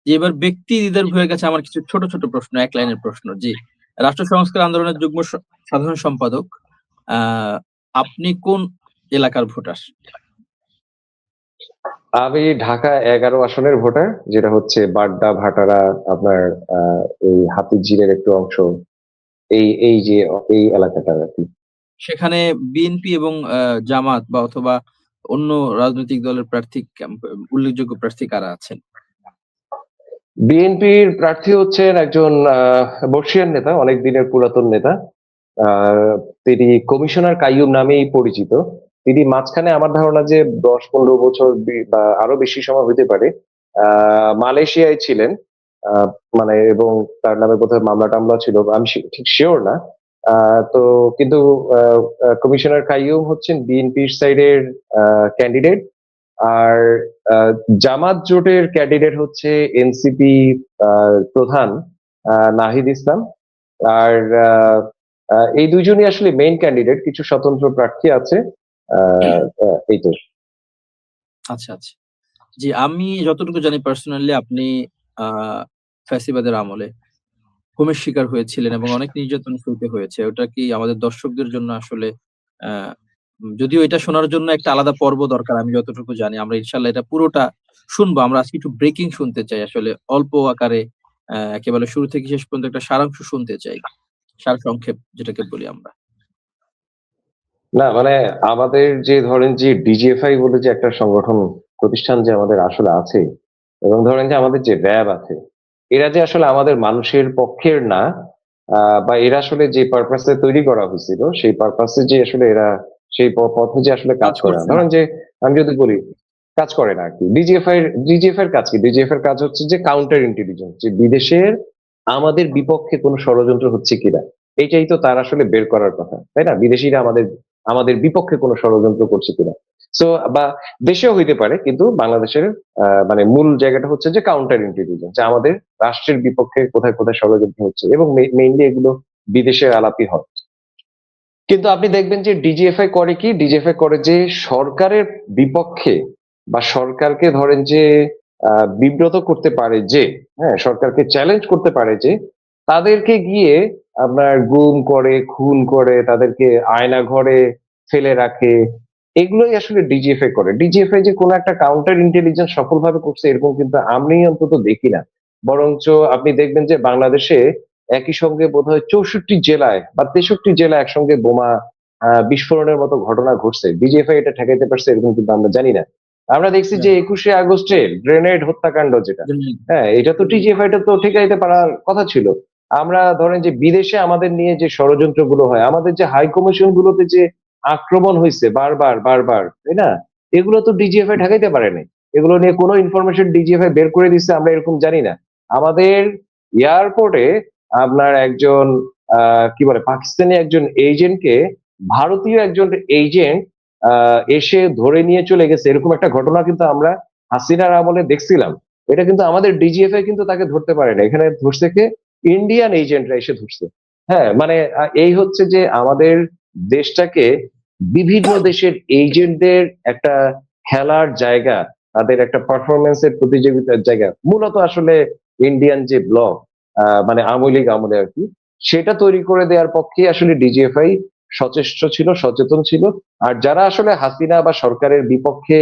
জি, এবার ব্যক্তি দিদার ভুঁইয়ার কাছে আমার কিছু ছোট, ছোট প্রশ্ন, এক লাইনের প্রশ্ন। জি। রাষ্ট্র সংস্কার আন্দোলনের যুগ্ম সাধারণ সম্পাদক। আ আপনি কোন এলাকার ভোটার? আমি ঢাকা ১১ আসনের ভোটার, যেটা হচ্ছে বাড্ডা, ভাটারা, আপনার এই হাতিরঝিলের একটু অংশ, এই যে এই এলাকাটা আর কি। সেখানে বিএনপি এবং জামাত বা অথবা অন্য রাজনৈতিক দলের প্রার্থী উল্লেখযোগ্য প্রার্থী কারা আছেন? বিএনপির প্রার্থী হচ্ছেন একজন বর্ষীয়ান নেতা, অনেক দিনের পুরাতন নেতা। আহ, তিনি কমিশনার কাইয়ুম নামেই পরিচিত। তিনি মাঝখানে আমার ধারণা যে ১০-১৫ বছর বা আরো বেশি সময় হতে পারে মালয়েশিয়ায় ছিলেন। আহ, মানে এবং তার নামে বোধহয় মামলা টামলা ছিল, আমি ঠিক শিওর না। তো কিন্তু কমিশনার কাইয়ুম হচ্ছেন বিএনপির সাইডের ক্যান্ডিডেট। আর জামাত জোটের ক্যান্ডিডেট হচ্ছে এনসিপি প্রধান নাহিদ ইসলাম। আর এই দুইজনই আসলে মেইন ক্যান্ডিডেট, কিছু স্বতন্ত্র প্রার্থী আছে। এই তো। আচ্ছা, আচ্ছা। জি, আমি যতটুকু জানি পার্সোনালি আপনি আ ফ্যাসিবাদের আমলে গুমের শিকার হয়েছিলেন এবং অনেক নির্যাতন সইতে হয়েছে। ওটা কি আমাদের দর্শকদের জন্য আসলে আ যদিও এটা শোনার জন্য একটা আলাদা পর্ব দরকার আমি যতটুকু জানি। আমরা ইনশাআল্লাহ এটা পুরোটা শুনবো। আমরা আজকে একটু ব্রেকিং শুনতে চাই আসলে অল্প আকারে একেবারে শুরু থেকে শেষ পর্যন্ত একটা সারাংশ শুনতে চাই। সারসংক্ষেপ যেটাকে বলি আমরা। না মানে আমাদের যে ধরেন যে ডিজিএফআই বলে যে একটা সংগঠন প্রতিষ্ঠান যে আমাদের আসলে আছে, এবং ধরেন যে আমাদের যে র্যাব আছে, এরা যে আসলে আমাদের মানুষের পক্ষের না, বা এরা আসলে যে পারপাসে তৈরি করা হয়েছিল সেই পারপাসে যে আসলে এরা সেই পথে যে আসলে কাজ কাজ করে না। করছে না। ধরেন যে আমি যদি বলি কাজ করে না আর কি। ডিজিএফআই এর কাজ কি? ডিজিএফআই এর কাজ হচ্ছে যে কাউন্টার ইন্টেলিজেন্স, যে বিদেশের আমাদের বিপক্ষে কোনো ষড়যন্ত্র হচ্ছে কিনা এইটাই তো তার আসলে বের করার কথা, তাই না? বিদেশিরা আমাদের আমাদের বিপক্ষে কোনো ষড়যন্ত্র করছে কিনা। সো বা দেশেও হইতে পারে, কিন্তু বাংলাদেশের মানে মূল জায়গাটা হচ্ছে যে কাউন্টার ইন্টেলিজেন্স, যে আমাদের রাষ্ট্রের বিপক্ষে কোথায় কোথায় ষড়যন্ত্র হচ্ছে, এবং মেইনলি এগুলো বিদেশের আলাপই হয়। কিন্তু আপনি দেখবেন যে ডিজিএফআই করে কি? ডিজিএফআই করে যে সরকারের বিপক্ষে বা সরকারকে ধরেন যে বিব্রত করতে পারে, যে হ্যাঁ সরকারকে চ্যালেঞ্জ করতে পারে, যে তাদেরকে গিয়ে আপনার গুম করে, খুন করে, তাদেরকে আয়না ঘরে ফেলে রাখে। এগুলোই আসলে ডিজিএফআই করে। ডিজিএফআই যে কোনো একটা কাউন্টার ইন্টেলিজেন্স সফলভাবে করছে এরকম কিন্তু আমি অন্তত দেখি না। বরঞ্চ আপনি দেখবেন যে বাংলাদেশে একই সঙ্গে বোধহয় ৬৪ জেলায় বা ৬৩ জেলায় একসঙ্গে বোমা বিস্ফোরণের মতো ঘটনা ঘটছে। ডিজিএফআই এটা ঠেকাইতে পারছে এরকম কিন্তু আমরা জানি না। আমরা দেখছি যে ২১শে আগস্টের গ্রেনেড হত্যাকাণ্ড যেটা, হ্যাঁ এটা তো ডিজিএফআই টা তো ঠেকাইতে পারার কথা ছিল। আমরা ধরেন যে বিদেশে আমাদের নিয়ে যে ষড়যন্ত্র গুলো হয়, আমাদের যে হাই কমিশন গুলোতে যে আক্রমণ হয়েছে বারবার, তাই না? এগুলো তো ডিজিএফআই ঠেকাইতে পারে নাই। এগুলো নিয়ে কোনো ইনফরমেশন ডিজিএফআই বের করে দিচ্ছে আমরা এরকম জানি না। আমাদের এয়ারপোর্টে আপনার একজন কি বলে পাকিস্তানি একজন এজেন্টকে ভারতীয় একজন এজেন্ট এসে ধরে নিয়ে চলে গেছে, এরকম একটা ঘটনা কিন্তু আমরা হাসিনার আমলে দেখছিলাম। এটা কিন্তু আমাদের ডিজিএফআই কিন্তু তাকে ধরতে পারে না, এখানে ধরছে কে? ইন্ডিয়ান এজেন্টরা এসে ধরছে। হ্যাঁ মানে এই হচ্ছে যে আমাদের দেশটাকে বিভিন্ন দেশের এজেন্টদের একটা খেলার জায়গা, তাদের একটা পারফরমেন্সের প্রতিযোগিতার জায়গা মূলত আসলে ইন্ডিয়ান যে ব্লক, মানে আওয়ামী লীগ আমলে আর কি, সেটা তৈরি করে দেওয়ার পক্ষে আসলে ডিজিএফআই সচেষ্ট ছিল, সচেতন ছিল। আর যারা আসলে হাসিনা বা সরকারের বিপক্ষে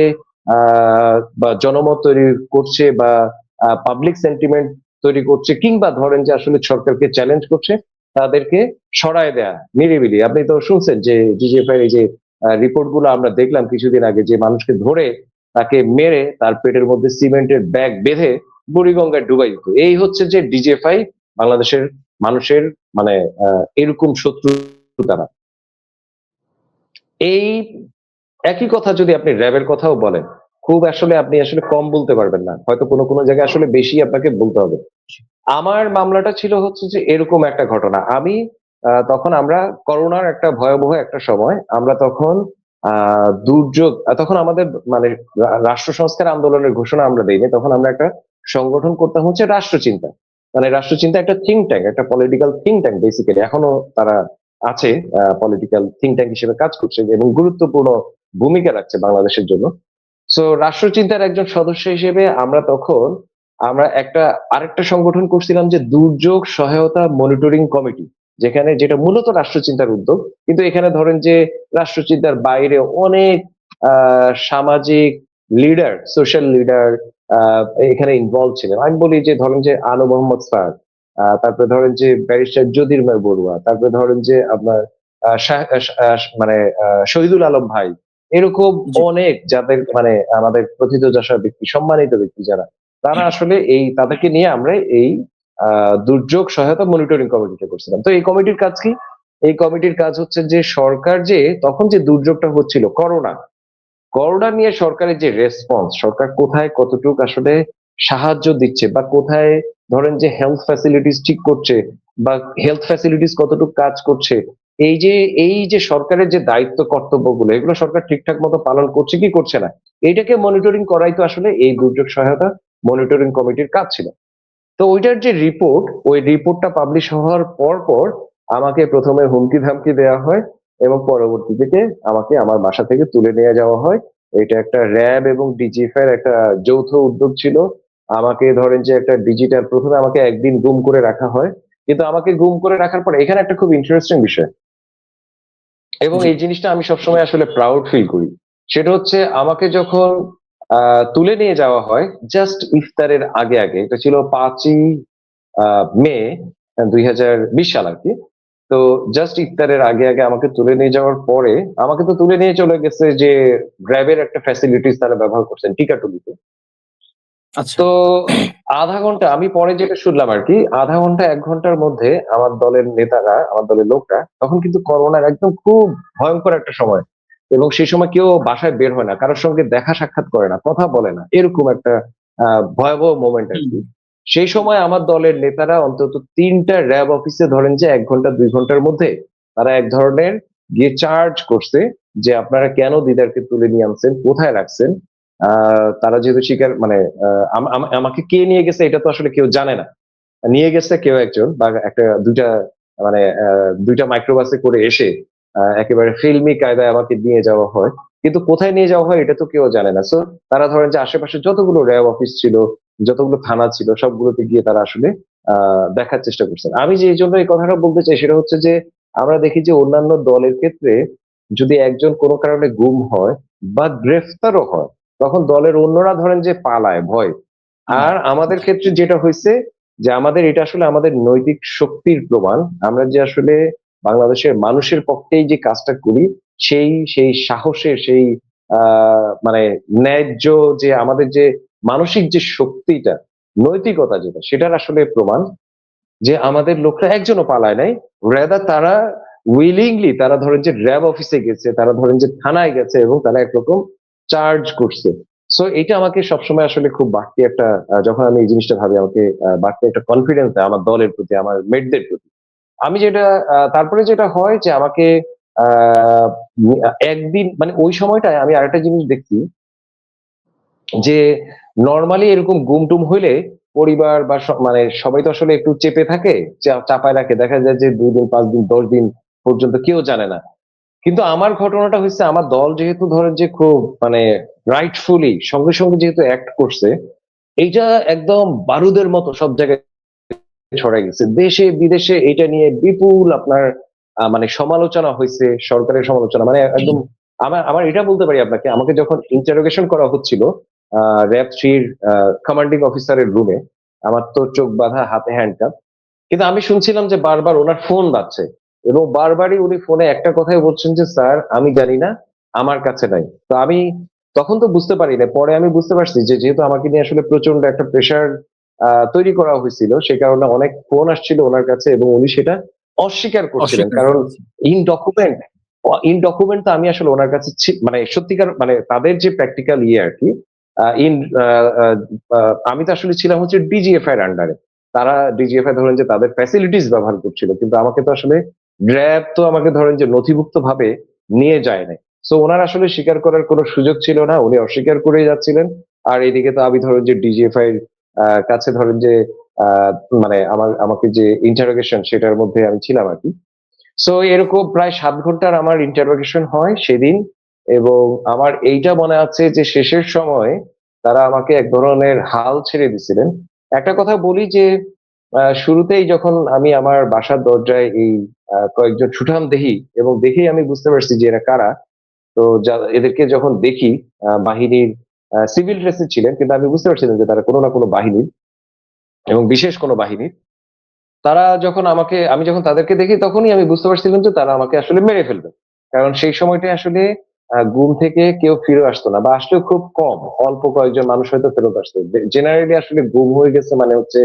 বা জনমত তৈরি করছে বা পাবলিক সেন্টিমেন্ট তৈরি করছে, কিংবা ধরেন যে আসলে সরকারকে চ্যালেঞ্জ করছে, তাদেরকে সরায় দেয়া নিরিবিলি। আপনি তো শুনছেন যে ডিজিএফআই এই যে রিপোর্ট গুলো আমরা দেখলাম কিছুদিন আগে, যে মানুষকে ধরে তাকে মেরে তার পেটের মধ্যে সিমেন্টের ব্যাগ বেঁধে বুড়িগঙ্গায় ডুবাই দিত। এই হচ্ছে যে ডিজিএফআই বাংলাদেশের মানুষের মানে এরকম শত্রু তারা। এই একই কথা যদি আপনি র্যাবের কথাও বলেন, খুব আসলে আপনি আসলে কম বলতে পারবেন না, হয়তো কোনো কোনো জায়গায় আসলে বেশি আপনাকে বলতে হবে। আমার মামলাটা ছিল হচ্ছে যে এরকম একটা ঘটনা। আমি তখন আমরা করোনার একটা ভয়াবহ একটা সময়, আমরা তখন দুর্যোগ তখন আমাদের মানে রাষ্ট্র সংস্কার আন্দোলনের ঘোষণা আমরা দেইনি। তখন আমরা একটা সংগঠন করতাম হচ্ছে রাষ্ট্রচিন্তা। মানে রাষ্ট্রচিন্তা একটা থিঙ্ক ট্যাঙ্ক, একটা পলিটিক্যাল থিঙ্ক ট্যাঙ্ক বেসিক্যালি। এখনো তারা আছে, পলিটিক্যাল থিঙ্ক ট্যাঙ্ক হিসেবে কাজ করছে এবং গুরুত্বপূর্ণ ভূমিকা রাখছে বাংলাদেশের জন্য। সো রাষ্ট্রচিন্তার একজন সদস্য হিসেবে আমরা একটা আরেকটা সংগঠন করছিলাম, যে দুর্যোগ সহায়তা মনিটরিং কমিটি, যেখানে যেটা মূলত রাষ্ট্রচিন্তার উদ্যোগ, কিন্তু এখানে ধরেন যে রাষ্ট্রচিন্তার বাইরে অনেক সামাজিক লিডার, সোশ্যাল লিডার এখানে ইনভলভ ছিলেন। আমি বলি যে ধরেন যে আনু মোহাম্মদ স্যার, তারপরে ধরেন যে ব্যারিস্টার জ্যোতির্ময় বড়ুয়া, তারপরে ধরেন যে আপনার মানে শহীদুল আলম ভাই, এরকম জি। অনেক যাদের মানে আমাদের প্রথিতযশা ব্যক্তি, সম্মানিত ব্যক্তি যারা, তারা আসলে এই তাদেরকে নিয়ে আমরা এই দুর্যোগ সহায়তা মনিটরিং কমিটিটা করছিলাম। তো এই কমিটির কাজ কি? এই কমিটির কাজ হচ্ছে যে সরকার যে তখন যে দুর্যোগটা হচ্ছিল করোনা নিয়ে সরকারের যে রেসপন্স, সরকার কোথায় কতটুকু আসলে সাহায্য দিচ্ছে, বা কোথায় ধরেন যে হেলথ ফ্যাসিলিটিস ঠিক করছে, বা হেলথ ফ্যাসিলিটিস কতটুকু কাজ করছে, এই যে সরকারের যে দায়িত্ব কর্তব্যগুলো, এগুলো সরকার ঠিকঠাক মতো পালন করছে কি করছে না, এইটাকে মনিটরিং করাই তো আসলে এই দুর্যোগ সহায়তা মনিটরিং কমিটির কাজ ছিল। তো ওইটার যে রিপোর্ট, ওই রিপোর্টটা পাবলিশ হওয়ার পর আমাকে প্রথমে হুমকি ধামকি দেওয়া হয়, এবং পরবর্তী থেকে আমাকে আমার বাসা থেকে তুলে নিয়ে যাওয়া হয়। এটা একটা র্যাব এবং ডিজিএফআই এর একটা যৌথ উদ্যোগ ছিল। আমাকে ধরেন যে একটা ডিজিটাল, প্রথমে আমাকে একদিন গুম করে রাখা হয়, কিন্তু আমাকে গুম করে রাখার পর এখানে একটা খুব ইন্টারেস্টিং বিষয়, এবং জি। এই জিনিসটা আমি সবসময় আসলে প্রাউড ফিল করি। সেটা হচ্ছে আমাকে যখন তুলে নিয়ে যাওয়া হয় জাস্ট ইফতারের আগে আগে, এটা ছিল 5ই মে 2020 সাল আর কি। তো জাস্ট ইফতারের আগে আগে আমাকে তুলে নিয়ে যাওয়ার পরে, আমাকে তো তুলে নিয়ে চলে গেছে যে র্যাবের একটা ফ্যাসিলিটিস তারা ব্যবহার করছেন টিকাটুলিতে। আচ্ছা। তো আধা ঘন্টা, আমি পরে যেটা শুনলাম আর কি, আধা ঘন্টা 1 ঘন্টার মধ্যে আমার দলের নেতারা, আমার দলের লোকরা, তখন কিন্তু করোনার একদম খুব ভয়ঙ্কর একটা সময়, এবং সেই সময় কেউ বাসায় বের হয় না, কারোর সঙ্গে দেখা সাক্ষাৎ করে না, কথা বলে না, এরকম একটা ভয়াবহ মোমেন্ট আর হুম। কি। সেই সময় আমার দলের নেতারা অন্তত 3টা র্যাব অফিসে ধরেন যে 1 ঘন্টা 2 ঘন্টার মধ্যে তারা এক ধরনের গিয়ে চার্জ করছে, যে আপনারা কেন দিদারকে তুলে নিয়ে আনছেন, কোথায় রাখছেন। তারা যেহেতু স্বীকার মানে আমাকে কে নিয়ে গেছে এটা তো আসলে কেউ জানে না। নিয়ে গেছে কেউ একজন, বা একটা দুইটা মানে 2টা মাইক্রোবাসে করে এসে একেবারে ফিল্মি কায়দায় আমাকে নিয়ে যাওয়া হয়। কিন্তু কোথায় নিয়ে যাওয়া হয় এটা তো কেউ জানে না। সো তারা ধরেন যে আশেপাশে যতগুলো র্যাব অফিস ছিল, যতগুলো থানা ছিল, সবগুলোতে গিয়ে তারা আসলে দেখার চেষ্টা করছেন। আমি যে এই জন্য এই কথাটা বলতে চাই সেটা হচ্ছে যে আমরা দেখি যে অন্যান্য দলের ক্ষেত্রে যদি একজন কোনো কারণে গুম হয় বা গ্রেফতারও হয়, তখন দলের অন্যরা ধরেন যে পালায় ভয়। হুম। আর আমাদের জি। ক্ষেত্রে যেটা হয়েছে, যে আমাদের এটা আসলে আমাদের নৈতিক শক্তির প্রমাণ। আমরা যে আসলে বাংলাদেশের মানুষের পক্ষেই যে কাজটা করি, সেই সাহসের, সেই মানে ন্যায্য, যে আমাদের যে মানসিক যে শক্তিটা, নৈতিকতা যেটা, সেটার আসলে প্রমাণ, যে আমাদের লোকরা একজনও পালায় নাই। রাদার তারা উইলিংলি তারা ধরেন যে র্যাব অফিসে গেছে, তারা ধরেন যে থানায় গেছে, এবং তারা একরকম চার্জ করছে। সো এটা আমাকে সবসময় আসলে খুব বাড়তি একটা, যখন আমি এই জিনিসটা ভাবি, আমাকে বাড়তি একটা কনফিডেন্স দেয় আমার দলের প্রতি, আমার মেটদের প্রতি। আমি যেটা তারপরে যেটা হয় যে আমাকে আহ একদিন মানে ওই সময়টায় আমি আরেকটা জিনিস দেখছি, যে নরমালি এরকম গুম-টুম হইলে পরিবার বা মানে সবাই তো আসলে একটু চেপে থাকে, চাপায় রাখে। দেখা যায় যে 2 দিন, 5 দিন, 10 দিন পর্যন্ত কেউ জানে না। কিন্তু আমার ঘটনাটা হইছে, আমার দল যেহেতু ধরেন যে খুব মানে রাইটফুলি সঙ্গে যেহেতু অ্যাক্ট করছে, এইটা একদম বারুদের মতো সব জায়গায় ছড়াই গেছে। দেশে বিদেশে এটা নিয়ে বিপুল আপনার মানে সমালোচনা হইছে, সরকারের সমালোচনা। মানে একদম আমার আমার এটা বলতে পারি আপনাকে, আমাকে যখন ইন্টারোগেশন করা হচ্ছিল র‍্যাব 3 এর কমান্ডিং অফিসারের রুমে, আমার তো চোখ বাঁধা, হাতে হ্যান্ডকাপ। কিন্তু আমি শুনছিলাম যে বারবার ওনার ফোন বাজছে এবং বারবারই উনি ফোনে একটা কথাই বলছেন যে, "স্যার আমি জানি না, আমার কাছে নাই।" তো আমি তখন তো বুঝতে পারি নাই। পরে আমি বুঝতে পারছি যে যেহেতু আমাকে নিয়ে আসলে প্রচন্ড একটা প্রেশার তৈরি করা হয়েছিল, সে কারণে অনেক ফোন আসছিল উনার কাছে এবং উনি সেটা অস্বীকার করছিলেন। অস্বীকার কারণ করেছে। ইন ডকুমেন্ট ইন ডকুমেন্ট তো আমি আসলে উনার কাছে মানে সত্যিকার মানে তাদের যে প্র্যাকটিক্যাল আরকি আ ইন আ আ আ আমি তো আসলে ছিলাম হচ্ছে ডিজিএফআই এর আন্ডারে। তারা ডিজিএফআই ধরেন যে তাদের ফ্যাসিলিটিস ব্যবহার করছিল। কিন্তু আমাকে তো আসলে র‍্যাব তো আমাকে ধরেন যে নথিভুক্তভাবে নিয়ে যায় নাই। সো উনার আসলে স্বীকার করার কোনো সুযোগ ছিল না। উনি অস্বীকার করেই যাচ্ছিলেন। আর এদিকে তো আমি ধরেন যে ডিজিএফআই এর কাছে ধরেন যে আ মানে আমাকে যে ইন্টারোগেশন সেটার মধ্যে আমি ছিলাম আরকি। সো এরকম প্রায় ৭ ঘন্টার আমার ইন্টারোগেশন হয় সেদিন এবং আমার এইটা মনে আছে যে শেষের সময় তারা আমাকে এক ধরনের হাল ছেড়ে দিছিলেন। একটা কথা বলি যে শুরুতেই যখন আমি আমার বাসার দরজায় এই কয়েকজন সুঠাম দেখি এবং দেখেই আমি বুঝতে পারছি যে এরা কারা। তো এদেরকে যখন দেখি বাহিনীর সিভিল ড্রেসে ছিলেন কিন্তু আমি বুঝতে পারছিলাম যে তারা কোনো না কোনো বাহিনীর এবং বিশেষ কোনো বাহিনীর। তারা যখন আমি যখন তাদেরকে দেখি তখনই আমি বুঝতে পারছিলাম যে তারা আমাকে আসলে মেরে ফেলবে। কারণ সেই সময়টায় আসলে ঘুম থেকে কেউ ফিরে আসতো না বা আসলেও খুব কম। অল্প কয়েকজন মানুষ হয়তো ফেরত আসতো। জেনারেলি আসলে গুম হয়ে গেছে মানে হচ্ছে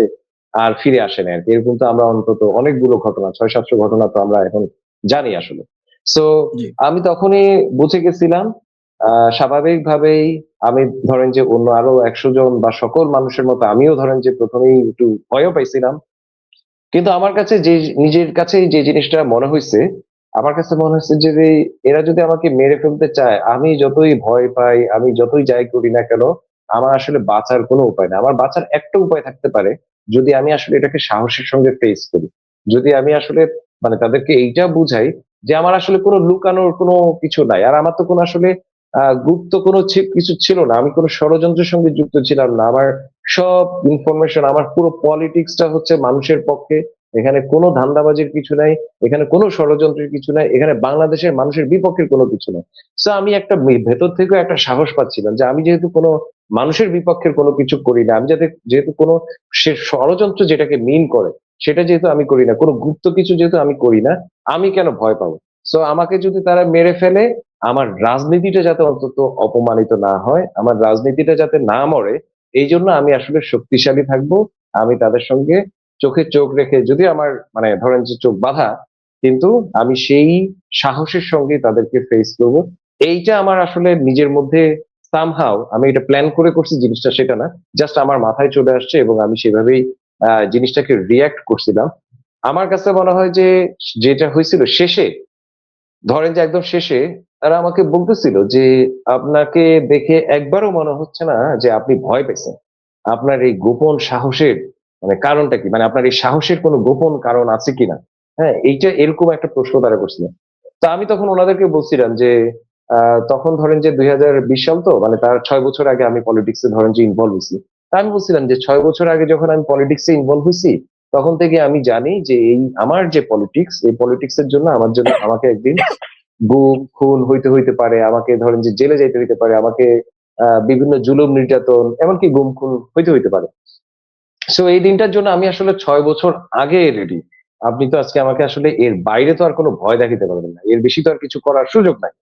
আর ফিরে আসে না আরকি। এরকম তো আমরা অন্তত অনেকগুলো ঘটনা ৬-৭০০ ঘটনা তো আমরা এখন জানি আসলে। সো জি। আমি তখনই বুঝে গেছিলাম। আ স্বাভাবিকভাবেই আমি ধরেন যে অন্য আরো ১০০ জন বা সকল মানুষের মতো আমিও ধরেন যে ১ম এই একটু ভয়ও পাইছিলাম। কিন্তু আমার কাছে যে নিজের কাছেই যে জিনিসটা মনে হইছে, আমার কাছে মনে হইছে যে এরা যদি আমাকে মেরে ফেলতে চায়, আমি যতই ভয় পাই, আমি যতই যাই করি না কেন, আমার আসলে বাঁচার কোনো উপায় নাই। আমার বাঁচার একটা উপায় থাকতে পারে, যদি আমি আসলে এটাকে সাহসের সঙ্গে ফেস করি। যদি আমি আসলে মানে তাদেরকে এইটা বুঝাই যে আমার আসলে কোনো লুকানোর কোনো কিছু নাই। আর আমার তো কোনো আসলে গুপ্ত কোনো কিছু ছিল না। আমি কোনো ষড়যন্ত্রের সঙ্গে যুক্ত ছিলাম না। আমার সব ইনফরমেশন আমার পুরো পলিটিক্সটা হচ্ছে মানুষের পক্ষে। এখানে কোনো ধান্দাবাজির কিছু নাই। এখানে কোনো ষড়যন্ত্রের কিছু নাই। এখানে বাংলাদেশের মানুষের বিপক্ষের কোনো কিছু নাই। সো আমি একটা ভেতর থেকেও একটা সাহস পাচ্ছিলাম যে আমি যেহেতু কোনো মানুষের বিপক্ষের কোনো কিছু করি না। আমি যেহেতু কোনো সে ষড়যন্ত্র যেটাকে মিন করে সেটা যেহেতু আমি করি না। কোনো গুপ্ত কিছু যেহেতু আমি করি না, আমি কেন ভয় পাবো? সো আমাকে যদি তারা মেরে ফেলে আমার রাজনীতিটা যাতে অন্তত অপমানিত না হয়, আমার রাজনীতিটা যাতে না মরে এইজন্য আমি আসলে শক্তিশালী থাকবো। আমি তাদের সঙ্গে চোখে চোখ রেখে যদিও আমার মানে ধরেন যে চোখ বাঁধা, কিন্তু আমি সেই সাহসের সঙ্গেই তাদেরকে ফেস করব। এইটা আমার আসলে নিজের মধ্যে somehow আমি এটা প্ল্যান করে করছি জিনিসটা সেটা না। জাস্ট আমার মাথায় চলে আসছে এবং আমি সেভাবেই জিনিসটাকে রিঅ্যাক্ট করছিলাম। আমার কাছে মনে হয় যে যেটা হয়েছিল শেষে ধরেন যে একদম শেষে তারা আমাকে বলতেছিল যে, "আপনাকে দেখে একবারও মনে হচ্ছে না যে আপনি ভয় পেয়েছেন। আপনার এই গোপন সাহসের মানে কারণটা কি? মানে আপনার এই সাহসের কোনো গোপন কারণ আছে কিনা?" হ্যাঁ? এইটা এরকম একটা প্রশ্ন তারা করছিলেন। তো আমি তখন উনাদেরকে বলছিলাম যে, আ তখন ধরেন যে ২০২০ সাল তো মানে তার ৬ বছর আগে আমি পলিটিক্স এ ধরেন যে ইনভলভ হইছি। তা আমি বলছিলাম যে ৬ বছর আগে যখন আমি পলিটিক্স এ ইনভলভ হইছি, তখন থেকে আমি জানি যে এই আমার যে পলিটিক্স, এই পলিটিক্স এর জন্য আমাকে একদিন গুম, খুন হইতে পারে। আমাকে ধরেন যে জেলে যাইতে হইতে পারে। আমাকে বিভিন্ন জুলুম নির্যাতন এমনকি গুম খুন হইতে পারে। সো এই দিনটার জন্য আমি আসলে ৬ বছর আগে রেডি। আপনি তো আজকে আমাকে আসলে এর বাইরে তো আর কোন ভয় দেখাইতে পারবেন না। এর বেশি তো আর কিছু করার সুযোগ নাই।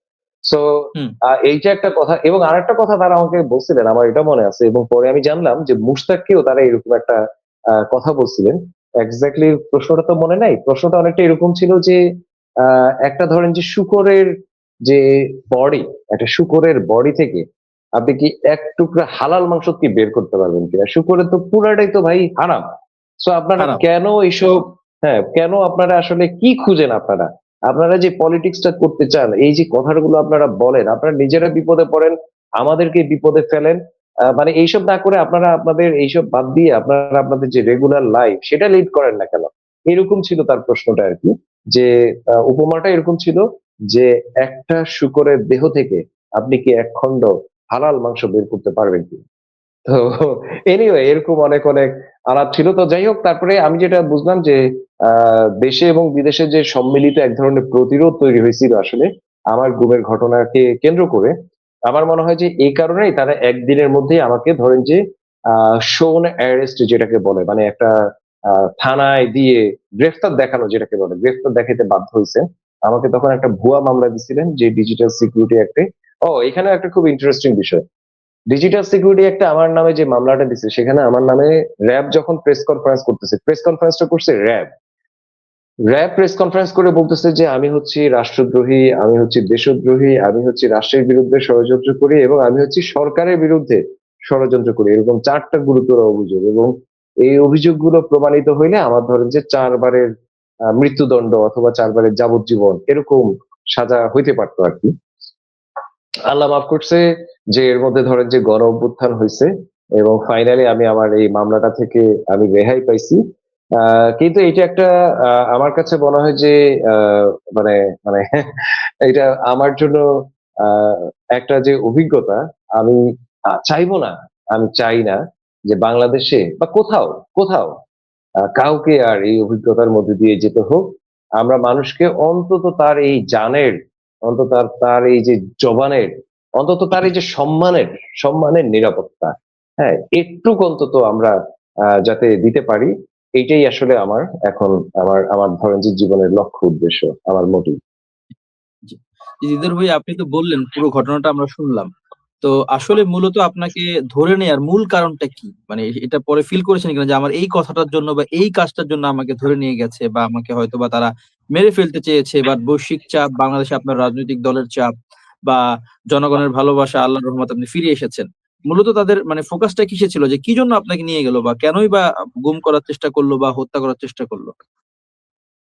সো হুম। এইটা একটা কথা এবং আরেকটা কথা তারা আমাকে বলছিলেন আমার এটা মনে আছে এবং পরে আমি জানলাম যে মুশতাককেও তারা এরকম একটা কথা বলছিলেন। এক্সাক্টলি প্রশ্নটা তো মনে নাই। প্রশ্নটা অনেকটা এরকম ছিল যে আ একটা ধরেন যে শূকরের যে বডি, একটা শূকরের বডি থেকে আপনি কি এক টুকরা হালাল মাংস কি বের করতে পারবেন কিনা? শূকরের তো পুরাটাই তো ভাই হারাম। সো আপনারা হারাম। কেন এইসব হ্যাঁ, কেন আপনারা আসলে কি খুঁজেন আপনারা? আপনারা যে পলিটিক্সটা করতে চান, এই যে কথাগুলো আপনারা বলেন, আপনারা নিজেরা বিপদে পড়েন, আমাদেরকে বিপদে ফেলেন। মানে এইসব না করে আপনারা আপনাদের এইসব বাদ দিয়ে আপনারা আপনাদের যে রেগুলার লাইফ সেটা লিড করেন না কেন? এরকম ছিল তার প্রশ্নটা আরকি। যে উপমাটা এরকম ছিল যে, "একটা শূকরের দেহ থেকে আপনি কি ১ খন্ড হালাল মাংস বের করতে পারবেন কিনা?" তো এনিওয়ে এরকম অনেক আলাপ ছিল। তো যাই হোক তারপরে আমি যেটা বুঝলাম যে আ দেশে এবং বিদেশে যে সম্মিলিত এক ধরনের প্রতিরোধ তৈরি হয়েছিল আসলে আমার গুমের ঘটনাকে কেন্দ্র করে। আমার মনে হয় যে এই কারণেই তারা একদিনের মধ্যেই আমাকে ধরেন যে শোন অ্যারেস্ট যেটাকে বলে, মানে একটা থানায় দিয়ে গ্রেফতার দেখানো যেটাকে বলে, গ্রেফতার দেখাতে বাধ্য হয়েছে। আমাকে তখন একটা ভুয়া মামলা দিছিলেন যে ডিজিটাল সিকিউরিটি অ্যাক্টে। এখানে একটা খুব ইন্টারেস্টিং বিষয়, ডিজিটাল সিকিউরিটি একটা আমার নামে যে মামলাটা দিছে সেখানে আমার নামে র্যাব যখন প্রেস কনফারেন্স করতেছে, প্রেস কনফারেন্সটা করছে র্যাব। র্যাব প্রেস কনফারেন্স করে বলতেছে যে আমি হচ্ছি রাষ্ট্রদ্রোহী, আমি হচ্ছি দেশদ্রোহী, আমি হচ্ছি রাষ্ট্রের বিরুদ্ধে ষড়যন্ত্র করি এবং আমি হচ্ছি সরকারের বিরুদ্ধে ষড়যন্ত্র করি, এরকম 4টা গুরুতর অভিযোগ। এবং এই অভিযোগগুলো প্রমাণিত হইলে আমার ধরেন যে 4 বারের মৃত্যুদণ্ড অথবা 4 বারের যাবজ্জীবন এরকম সাজা হইতে পারতো আর কি। আল্লাহ মাফ করছে যে এর মধ্যে ধরেন যে গণ অভ্যুত্থান হয়েছে এবং ফাইনালি আমি আমার এই মামলাটা থেকে আমি রেহাই পাইছি। কিন্তু এটা একটা আমার কাছে মনে হয় যে মানে মানে এটা আমার জন্য আহ, একটা যে অভিজ্ঞতা, আমি চাইবো না, আমি চাই না যে বাংলাদেশে বা কোথাও কোথাও কাউকে আর এই অভিজ্ঞতার মধ্যে দিয়ে যেতে হোক। আমরা মানুষকে অন্তত তার এই জানের, অন্তত তার এই যে জবানের, অন্তত তার এই যে সম্মানের সম্মানের নিরাপত্তা, হ্যাঁ, একটু অন্তত আমরা যাতে দিতে পারি, এইটাই আসলে আমার এখন আমার আমার ধরেন যে জীবনের লক্ষ্য উদ্দেশ্য, আমার মোটিভ। জি। হৃদয় ভাই, আপনি তো বললেন পুরো ঘটনাটা আমরা শুনলাম। তো আসলে মূলত আপনাকে ধরে নেয়ার মূল কারণটা কি? মানে এটা পরে ফিল করেছেন কিনা যে আমার এই কথাটার জন্য বা এই কাজটার জন্য আমাকে ধরে নিয়ে গেছে বা আমাকে হয়তোবা তারা মেরে ফেলতে চেয়েছে, বা বৈশ্বিক চাপ, বাংলাদেশে আপনার রাজনৈতিক দলের চাপ, বা জনগণের ভালোবাসা, আল্লাহর রহমতে আপনি ফিরে এসেছেন। মূলত তাদের মানে ফোকাসটা কিসে ছিল, যে কি জন্য আপনাকে নিয়ে গেল বা কেনই বা গুম করার চেষ্টা করলো বা হত্যা করার চেষ্টা করলো?